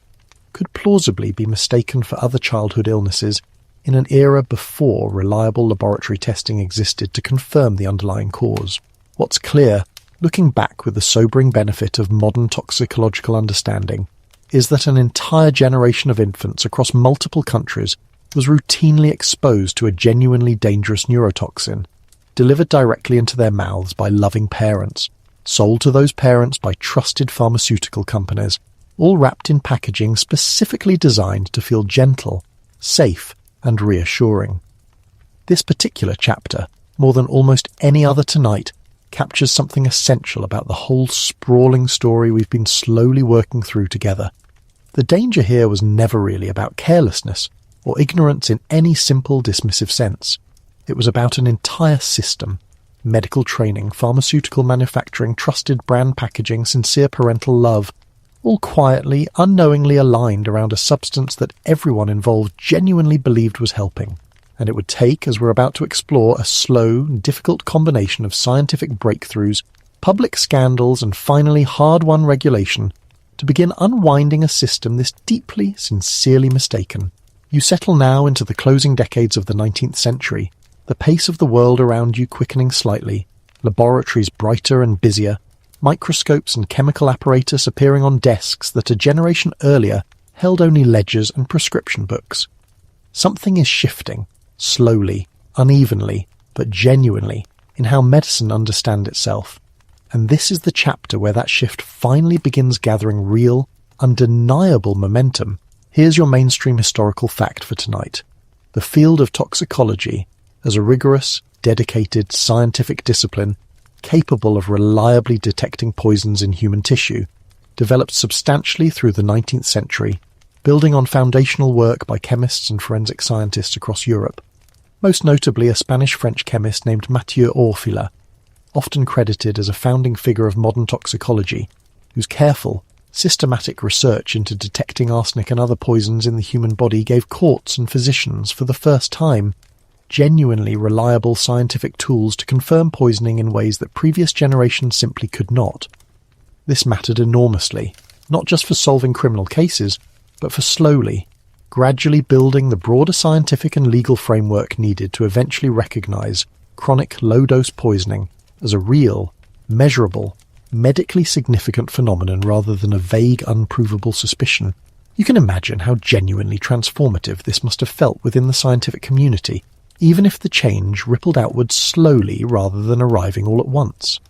could plausibly be mistaken for other childhood illnesses in an era before reliable laboratory testing existed to confirm the underlying cause. What's clear, looking back with the sobering benefit of modern toxicological understanding, is that an entire generation of infants across multiple countries was routinely exposed to a genuinely dangerous neurotoxin, delivered directly into their mouths by loving parents, sold to those parents by trusted pharmaceutical companies, all wrapped in packaging specifically designed to feel gentle, safe, and reassuring. This particular chapter, more than almost any other tonight, captures something essential about the whole sprawling story we've been slowly working through together. The danger here was never really about carelessness or ignorance in any simple dismissive sense. It was about an entire system: medical training, pharmaceutical manufacturing, trusted brand packaging, sincere parental love, all quietly, unknowingly aligned around a substance that everyone involved genuinely believed was helping. And it would take, as we're about to explore, a slow, difficult combination of scientific breakthroughs, public scandals, and finally hard-won regulation to begin unwinding a system this deeply, sincerely mistaken. You settle now into the closing decades of the 19th century, the pace of the world around you quickening slightly, laboratories brighter and busier, microscopes and chemical apparatus appearing on desks that a generation earlier held only ledgers and prescription books. Something is shifting, slowly, unevenly, but genuinely, in how medicine understands itself. And this is the chapter where that shift finally begins gathering real, undeniable momentum. Here's your mainstream historical fact for tonight. The field of toxicology, as a rigorous, dedicated, scientific discipline, capable of reliably detecting poisons in human tissue, developed substantially through the 19th century, building on foundational work by chemists and forensic scientists across Europe, most notably a Spanish-French chemist named Mathieu Orfila, often credited as a founding figure of modern toxicology, whose careful, systematic research into detecting arsenic and other poisons in the human body gave courts and physicians, for the first time, genuinely reliable scientific tools to confirm poisoning in ways that previous generations simply could not. This mattered enormously, not just for solving criminal cases, but for slowly, gradually building the broader scientific and legal framework needed to eventually recognize chronic low-dose poisoning as a real, measurable, medically significant phenomenon rather than a vague, unprovable suspicion. You can imagine how genuinely transformative this must have felt within the scientific community, even if the change rippled outwards slowly rather than arriving all at once.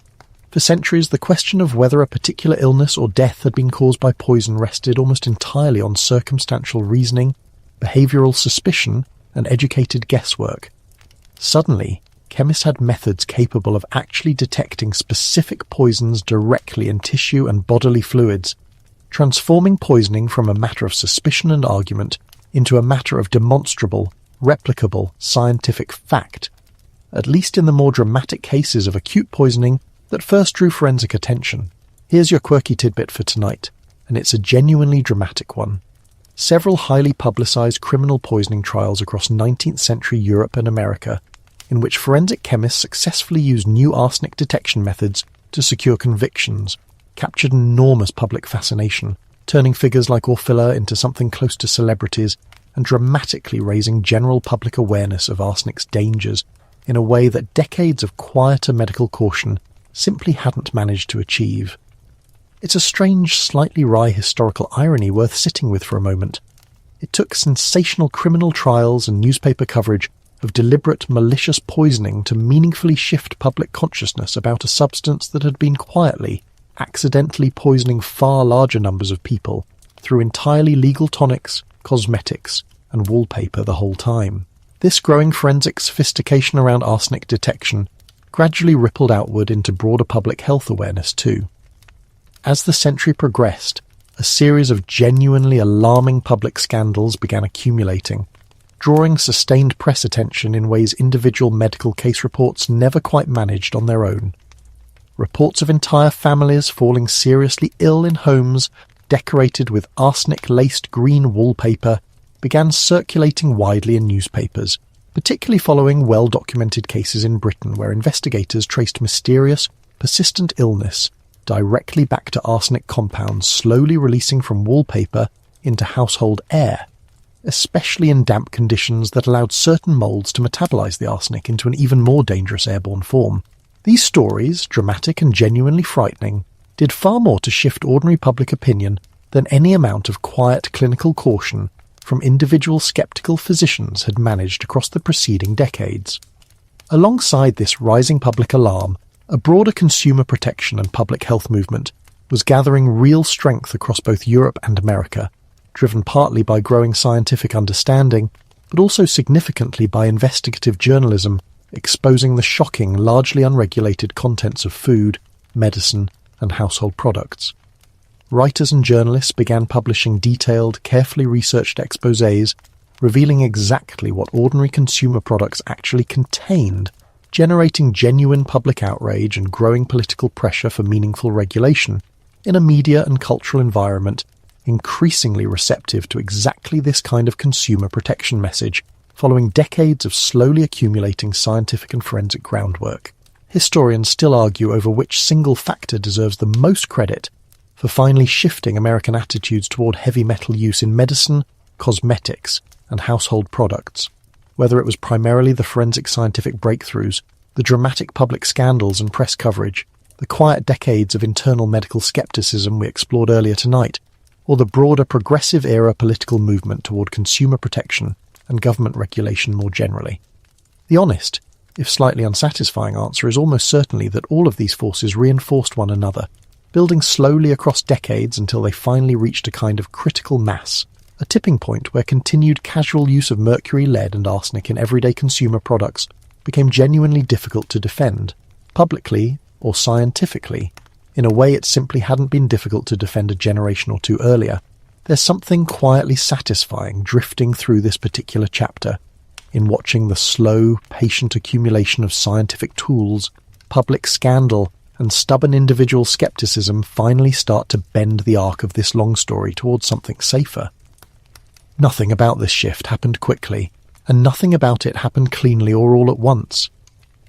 For centuries, the question of whether a particular illness or death had been caused by poison rested almost entirely on circumstantial reasoning, behavioural suspicion, and educated guesswork. Suddenly, chemists had methods capable of actually detecting specific poisons directly in tissue and bodily fluids, transforming poisoning from a matter of suspicion and argument into a matter of demonstrable, replicable, scientific fact, at least in the more dramatic cases of acute poisoning that first drew forensic attention. Here's your quirky tidbit for tonight, and it's a genuinely dramatic one. Several highly publicised criminal poisoning trials across 19th century Europe and America, in which forensic chemists successfully used new arsenic detection methods to secure convictions, captured enormous public fascination, turning figures like Orfila into something close to celebrities and dramatically raising general public awareness of arsenic's dangers in a way that decades of quieter medical caution simply hadn't managed to achieve. It's a strange, slightly wry historical irony worth sitting with for a moment. It took sensational criminal trials and newspaper coverage of deliberate, malicious poisoning to meaningfully shift public consciousness about a substance that had been quietly, accidentally poisoning far larger numbers of people through entirely legal tonics, cosmetics, and wallpaper the whole time. This growing forensic sophistication around arsenic detection gradually rippled outward into broader public health awareness too. As the century progressed, a series of genuinely alarming public scandals began accumulating, drawing sustained press attention in ways individual medical case reports never quite managed on their own. Reports of entire families falling seriously ill in homes decorated with arsenic-laced green wallpaper began circulating widely in newspapers, particularly following well-documented cases in Britain where investigators traced mysterious, persistent illness directly back to arsenic compounds slowly releasing from wallpaper into household air, especially in damp conditions that allowed certain moulds to metabolize the arsenic into an even more dangerous airborne form. These stories, dramatic and genuinely frightening, did far more to shift ordinary public opinion than any amount of quiet clinical caution from individual skeptical physicians had managed across the preceding decades. Alongside this rising public alarm, a broader consumer protection and public health movement was gathering real strength across both Europe and America, driven partly by growing scientific understanding, but also significantly by investigative journalism exposing the shocking, largely unregulated contents of food, medicine, and household products. Writers and journalists began publishing detailed, carefully researched exposés revealing exactly what ordinary consumer products actually contained, generating genuine public outrage and growing political pressure for meaningful regulation in a media and cultural environment increasingly receptive to exactly this kind of consumer protection message, following decades of slowly accumulating scientific and forensic groundwork. Historians still argue over which single factor deserves the most credit for finally shifting American attitudes toward heavy metal use in medicine, cosmetics, and household products. Whether it was primarily the forensic scientific breakthroughs, the dramatic public scandals and press coverage, the quiet decades of internal medical skepticism we explored earlier tonight, or the broader progressive-era political movement toward consumer protection and government regulation more generally. The honest, if slightly unsatisfying answer is almost certainly that all of these forces reinforced one another, building slowly across decades until they finally reached a kind of critical mass, a tipping point where continued casual use of mercury, lead, and arsenic in everyday consumer products became genuinely difficult to defend, publicly or scientifically, in a way it simply hadn't been difficult to defend a generation or two earlier. There's something quietly satisfying drifting through this particular chapter, in watching the slow, patient accumulation of scientific tools, public scandal, and stubborn individual skepticism finally start to bend the arc of this long story towards something safer. Nothing about this shift happened quickly, and nothing about it happened cleanly or all at once.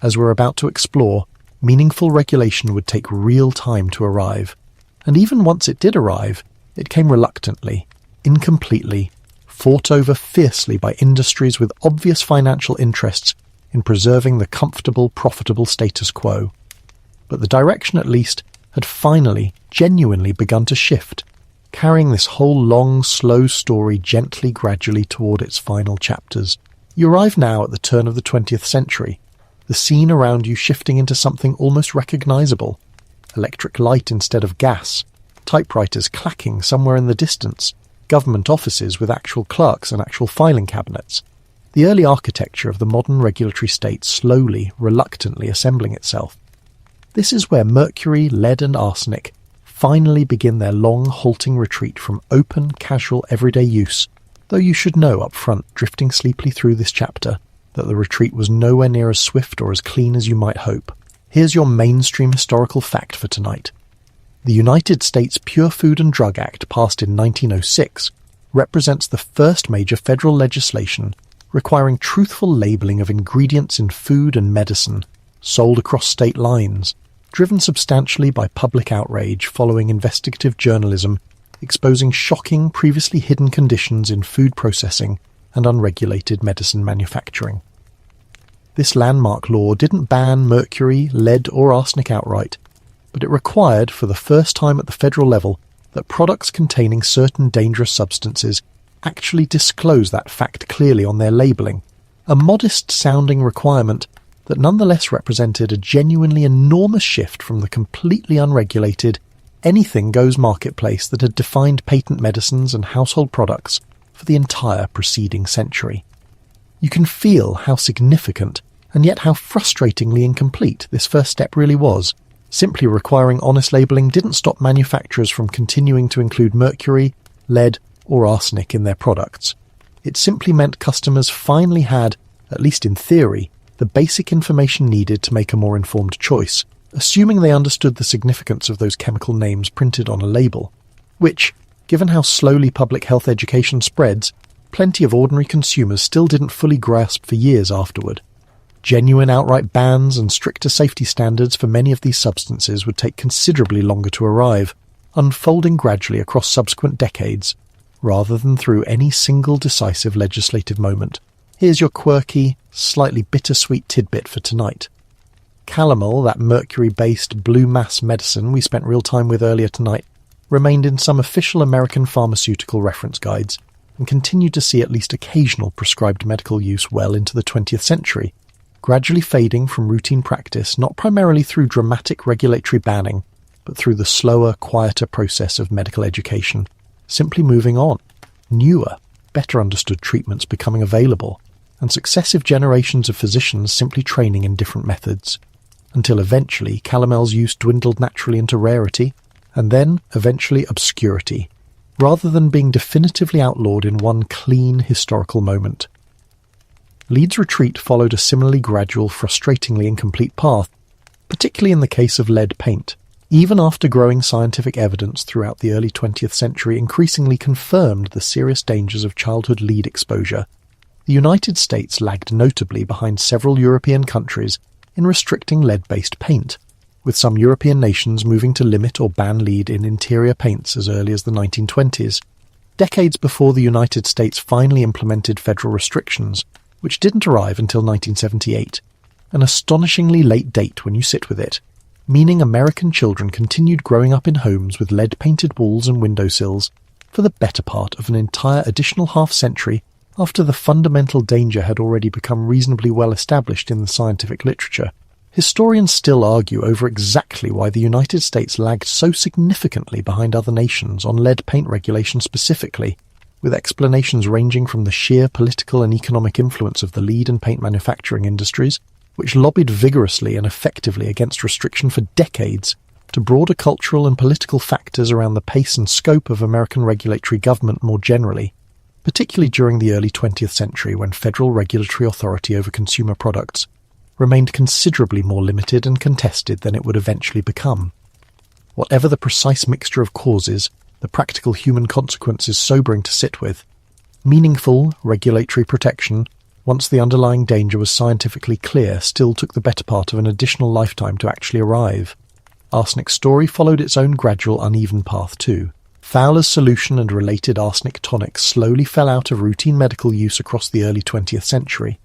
As we're about to explore, meaningful regulation would take real time to arrive, and even once it did arrive, it came reluctantly, incompletely, fought over fiercely by industries with obvious financial interests in preserving the comfortable, profitable status quo. But the direction, at least, had finally, genuinely begun to shift, carrying this whole long, slow story gently, gradually toward its final chapters. You arrive now at the turn of the 20th century, the scene around you shifting into something almost recognizable. Electric light instead of gas, typewriters clacking somewhere in the distance, government offices with actual clerks and actual filing cabinets. The early architecture of the modern regulatory state slowly, reluctantly assembling itself. This is where Mercury, Lead and Arsenic finally begin their long, halting retreat from open, casual, everyday use, though you should know up front, drifting sleepily through this chapter, that the retreat was nowhere near as swift or as clean as you might hope. Here's your mainstream historical fact for tonight. The United States Pure Food and Drug Act, passed in 1906, represents the first major federal legislation requiring truthful labeling of ingredients in food and medicine, sold across state lines, driven substantially by public outrage following investigative journalism exposing shocking, previously hidden conditions in food processing and unregulated medicine manufacturing. This landmark law didn't ban mercury, lead or arsenic outright, but it required, for the first time at the federal level, that products containing certain dangerous substances actually disclose that fact clearly on their labelling, a modest-sounding requirement that nonetheless represented a genuinely enormous shift from the completely unregulated, anything-goes marketplace that had defined patent medicines and household products for the entire preceding century. You can feel how significant, and yet how frustratingly incomplete, this first step really was. Simply requiring honest labelling didn't stop manufacturers from continuing to include mercury, lead, or arsenic in their products. It simply meant customers finally had, at least in theory, the basic information needed to make a more informed choice, assuming they understood the significance of those chemical names printed on a label, which, given how slowly public health education spreads, plenty of ordinary consumers still didn't fully grasp for years afterward. Genuine outright bans and stricter safety standards for many of these substances would take considerably longer to arrive, unfolding gradually across subsequent decades, rather than through any single decisive legislative moment. Here's your quirky, slightly bittersweet tidbit for tonight. Calomel, that mercury-based blue mass medicine we spent real time with earlier tonight, remained in some official American pharmaceutical reference guides, and continued to see at least occasional prescribed medical use well into the 20th century, gradually fading from routine practice not primarily through dramatic regulatory banning, but through the slower, quieter process of medical education, simply moving on, newer, better understood treatments becoming available, and successive generations of physicians simply training in different methods, until eventually Calomel's use dwindled naturally into rarity, and then eventually obscurity, rather than being definitively outlawed in one clean historical moment. Lead's retreat followed a similarly gradual, frustratingly incomplete path, particularly in the case of lead paint. Even after growing scientific evidence throughout the early 20th century increasingly confirmed the serious dangers of childhood lead exposure, the United States lagged notably behind several European countries in restricting lead-based paint, with some European nations moving to limit or ban lead in interior paints as early as the 1920s, decades before the United States finally implemented federal restrictions, which didn't arrive until 1978, an astonishingly late date when you sit with it, meaning American children continued growing up in homes with lead-painted walls and windowsills for the better part of an entire additional half-century after the fundamental danger had already become reasonably well established in the scientific literature. Historians still argue over exactly why the United States lagged so significantly behind other nations on lead paint regulation specifically, with explanations ranging from the sheer political and economic influence of the lead and paint manufacturing industries, which lobbied vigorously and effectively against restriction for decades, to broader cultural and political factors around the pace and scope of American regulatory government more generally, particularly during the early 20th century when federal regulatory authority over consumer products remained considerably more limited and contested than it would eventually become. Whatever the precise mixture of causes, the practical human consequences sobering to sit with, meaningful regulatory protection, once the underlying danger was scientifically clear, still took the better part of an additional lifetime to actually arrive. Arsenic's story followed its own gradual uneven path too. Fowler's solution and related arsenic tonics slowly fell out of routine medical use across the early 20th century,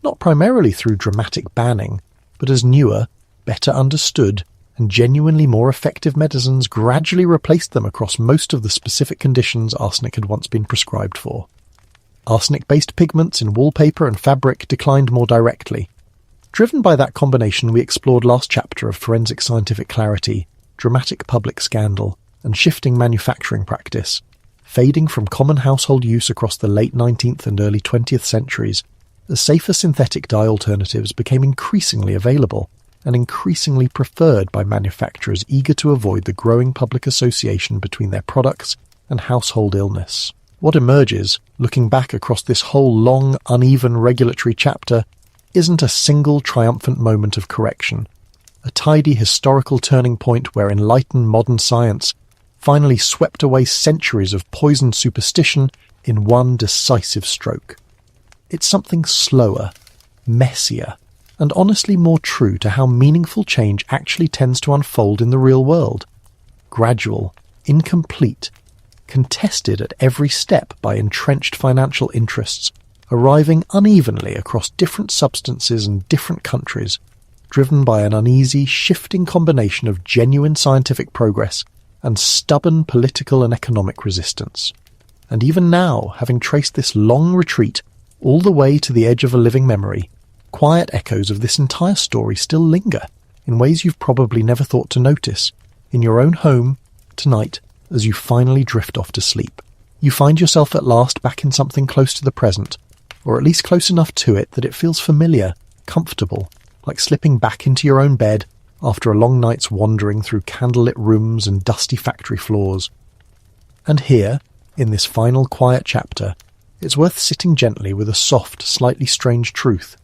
not primarily through dramatic banning, but as newer, better understood, and genuinely more effective medicines gradually replaced them across most of the specific conditions arsenic had once been prescribed for. Arsenic-based pigments in wallpaper and fabric declined more directly. Driven by that combination, we explored last chapter of forensic scientific clarity, dramatic public scandal, and shifting manufacturing practice, fading from common household use across the late 19th and early 20th centuries, as safer synthetic dye alternatives became increasingly available and increasingly preferred by manufacturers eager to avoid the growing public association between their products and household illness. What emerges, looking back across this whole long, uneven regulatory chapter, isn't a single triumphant moment of correction, a tidy historical turning point where enlightened modern science finally swept away centuries of poisoned superstition in one decisive stroke. It's something slower, messier, and honestly more true to how meaningful change actually tends to unfold in the real world. Gradual, incomplete, contested at every step by entrenched financial interests, arriving unevenly across different substances and different countries, driven by an uneasy, shifting combination of genuine scientific progress and stubborn political and economic resistance. And even now, having traced this long retreat all the way to the edge of a living memory, quiet echoes of this entire story still linger in ways you've probably never thought to notice, in your own home, tonight, as you finally drift off to sleep. You find yourself at last back in something close to the present, or at least close enough to it that it feels familiar, comfortable, like slipping back into your own bed after a long night's wandering through candlelit rooms and dusty factory floors. And here, in this final quiet chapter, it's worth sitting gently with a soft, slightly strange truth.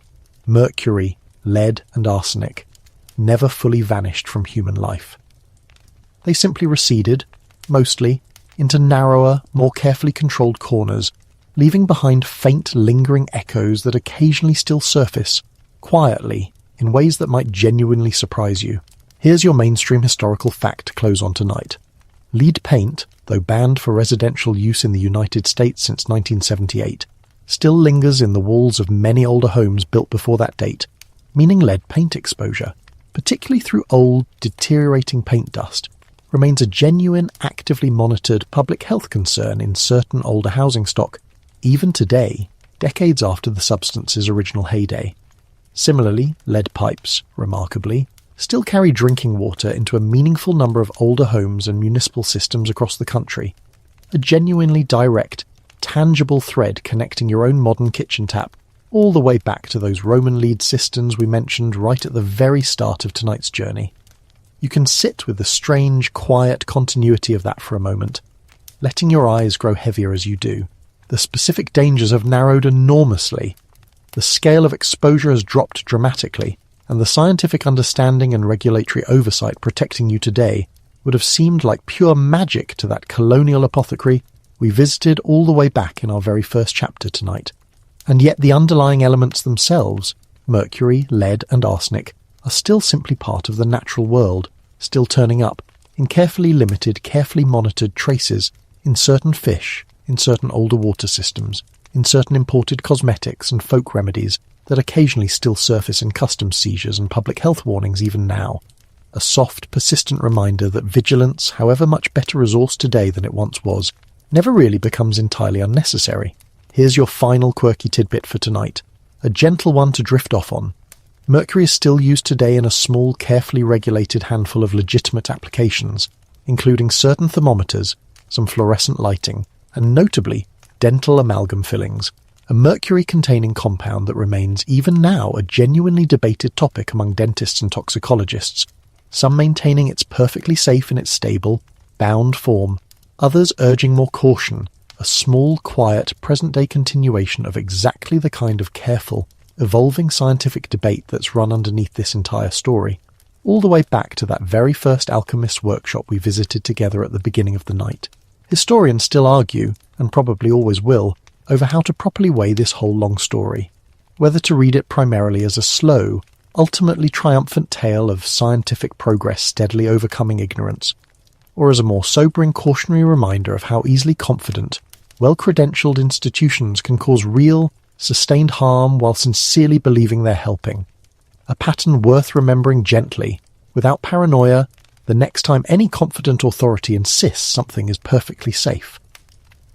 Mercury, lead and arsenic never fully vanished from human life. They simply receded, mostly, into narrower, more carefully controlled corners, leaving behind faint, lingering echoes that occasionally still surface, quietly, in ways that might genuinely surprise you. Here's your mainstream historical fact to close on tonight. Lead paint, though banned for residential use in the United States since 1978, still lingers in the walls of many older homes built before that date, meaning lead paint exposure, particularly through old, deteriorating paint dust, remains a genuine, actively monitored public health concern in certain older housing stock, even today, decades after the substance's original heyday. Similarly, lead pipes, remarkably, still carry drinking water into a meaningful number of older homes and municipal systems across the country, a genuinely direct, tangible thread connecting your own modern kitchen tap all the way back to those Roman lead cisterns we mentioned right at the very start of tonight's journey. You can sit with the strange, quiet continuity of that for a moment, letting your eyes grow heavier as you do. The specific dangers have narrowed enormously. The scale of exposure has dropped dramatically, and the scientific understanding and regulatory oversight protecting you today would have seemed like pure magic to that colonial apothecary we visited all the way back in our very first chapter tonight. And yet the underlying elements themselves, mercury, lead and arsenic, are still simply part of the natural world, still turning up in carefully limited, carefully monitored traces in certain fish, in certain older water systems, in certain imported cosmetics and folk remedies that occasionally still surface in customs seizures and public health warnings even now. A soft, persistent reminder that vigilance, however much better resourced today than it once was, never really becomes entirely unnecessary. Here's your final quirky tidbit for tonight, a gentle one to drift off on. Mercury is still used today in a small, carefully regulated handful of legitimate applications, including certain thermometers, some fluorescent lighting, and notably, dental amalgam fillings, a mercury-containing compound that remains even now a genuinely debated topic among dentists and toxicologists, some maintaining it's perfectly safe in its stable, bound form, others urging more caution, a small, quiet, present-day continuation of exactly the kind of careful, evolving scientific debate that's run underneath this entire story, all the way back to that very first alchemist's workshop we visited together at the beginning of the night. Historians still argue, and probably always will, over how to properly weigh this whole long story, whether to read it primarily as a slow, ultimately triumphant tale of scientific progress steadily overcoming ignorance, or as a more sobering cautionary reminder of how easily confident, well-credentialed institutions can cause real, sustained harm while sincerely believing they're helping. A pattern worth remembering gently Without paranoia, the next time any confident authority insists something is perfectly safe.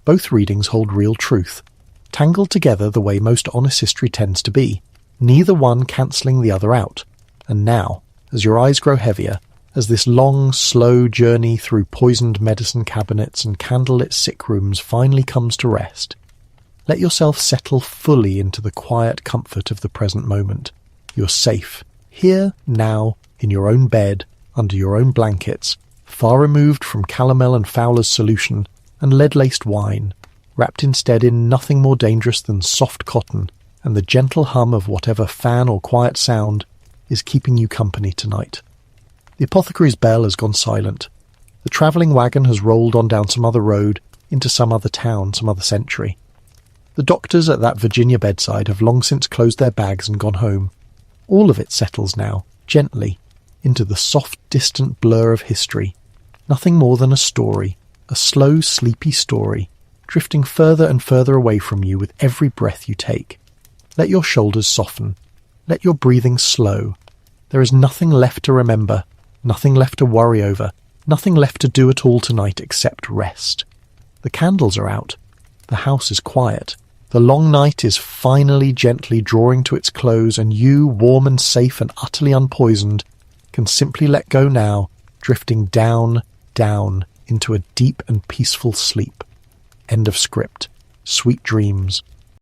Both readings hold real truth, tangled together the way most honest history tends to be, neither one cancelling the other out. And now, as your eyes grow heavier, as this long, slow journey through poisoned medicine cabinets and candlelit sick rooms finally comes to rest, let yourself settle fully into the quiet comfort of the present moment. You're safe, here, now, in your own bed, under your own blankets, far removed from Calomel and Fowler's solution and lead-laced wine, wrapped instead in nothing more dangerous than soft cotton and the gentle hum of whatever fan or quiet sound is keeping you company tonight. The apothecary's bell has gone silent. The travelling wagon has rolled on down some other road, into some other town, some other century. The doctors at that Virginia bedside have long since closed their bags and gone home. All of it settles now, gently, into the soft, distant blur of history. Nothing more than a story, a slow, sleepy story, drifting further and further away from you with every breath you take. Let your shoulders soften. Let your breathing slow. There is nothing left to remember, nothing left to worry over, nothing left to do at all tonight except rest. The candles are out. The house is quiet. The long night is finally gently drawing to its close, and you, warm and safe and utterly unpoisoned, can simply let go now, drifting down, down into a deep and peaceful sleep. End of script. Sweet dreams.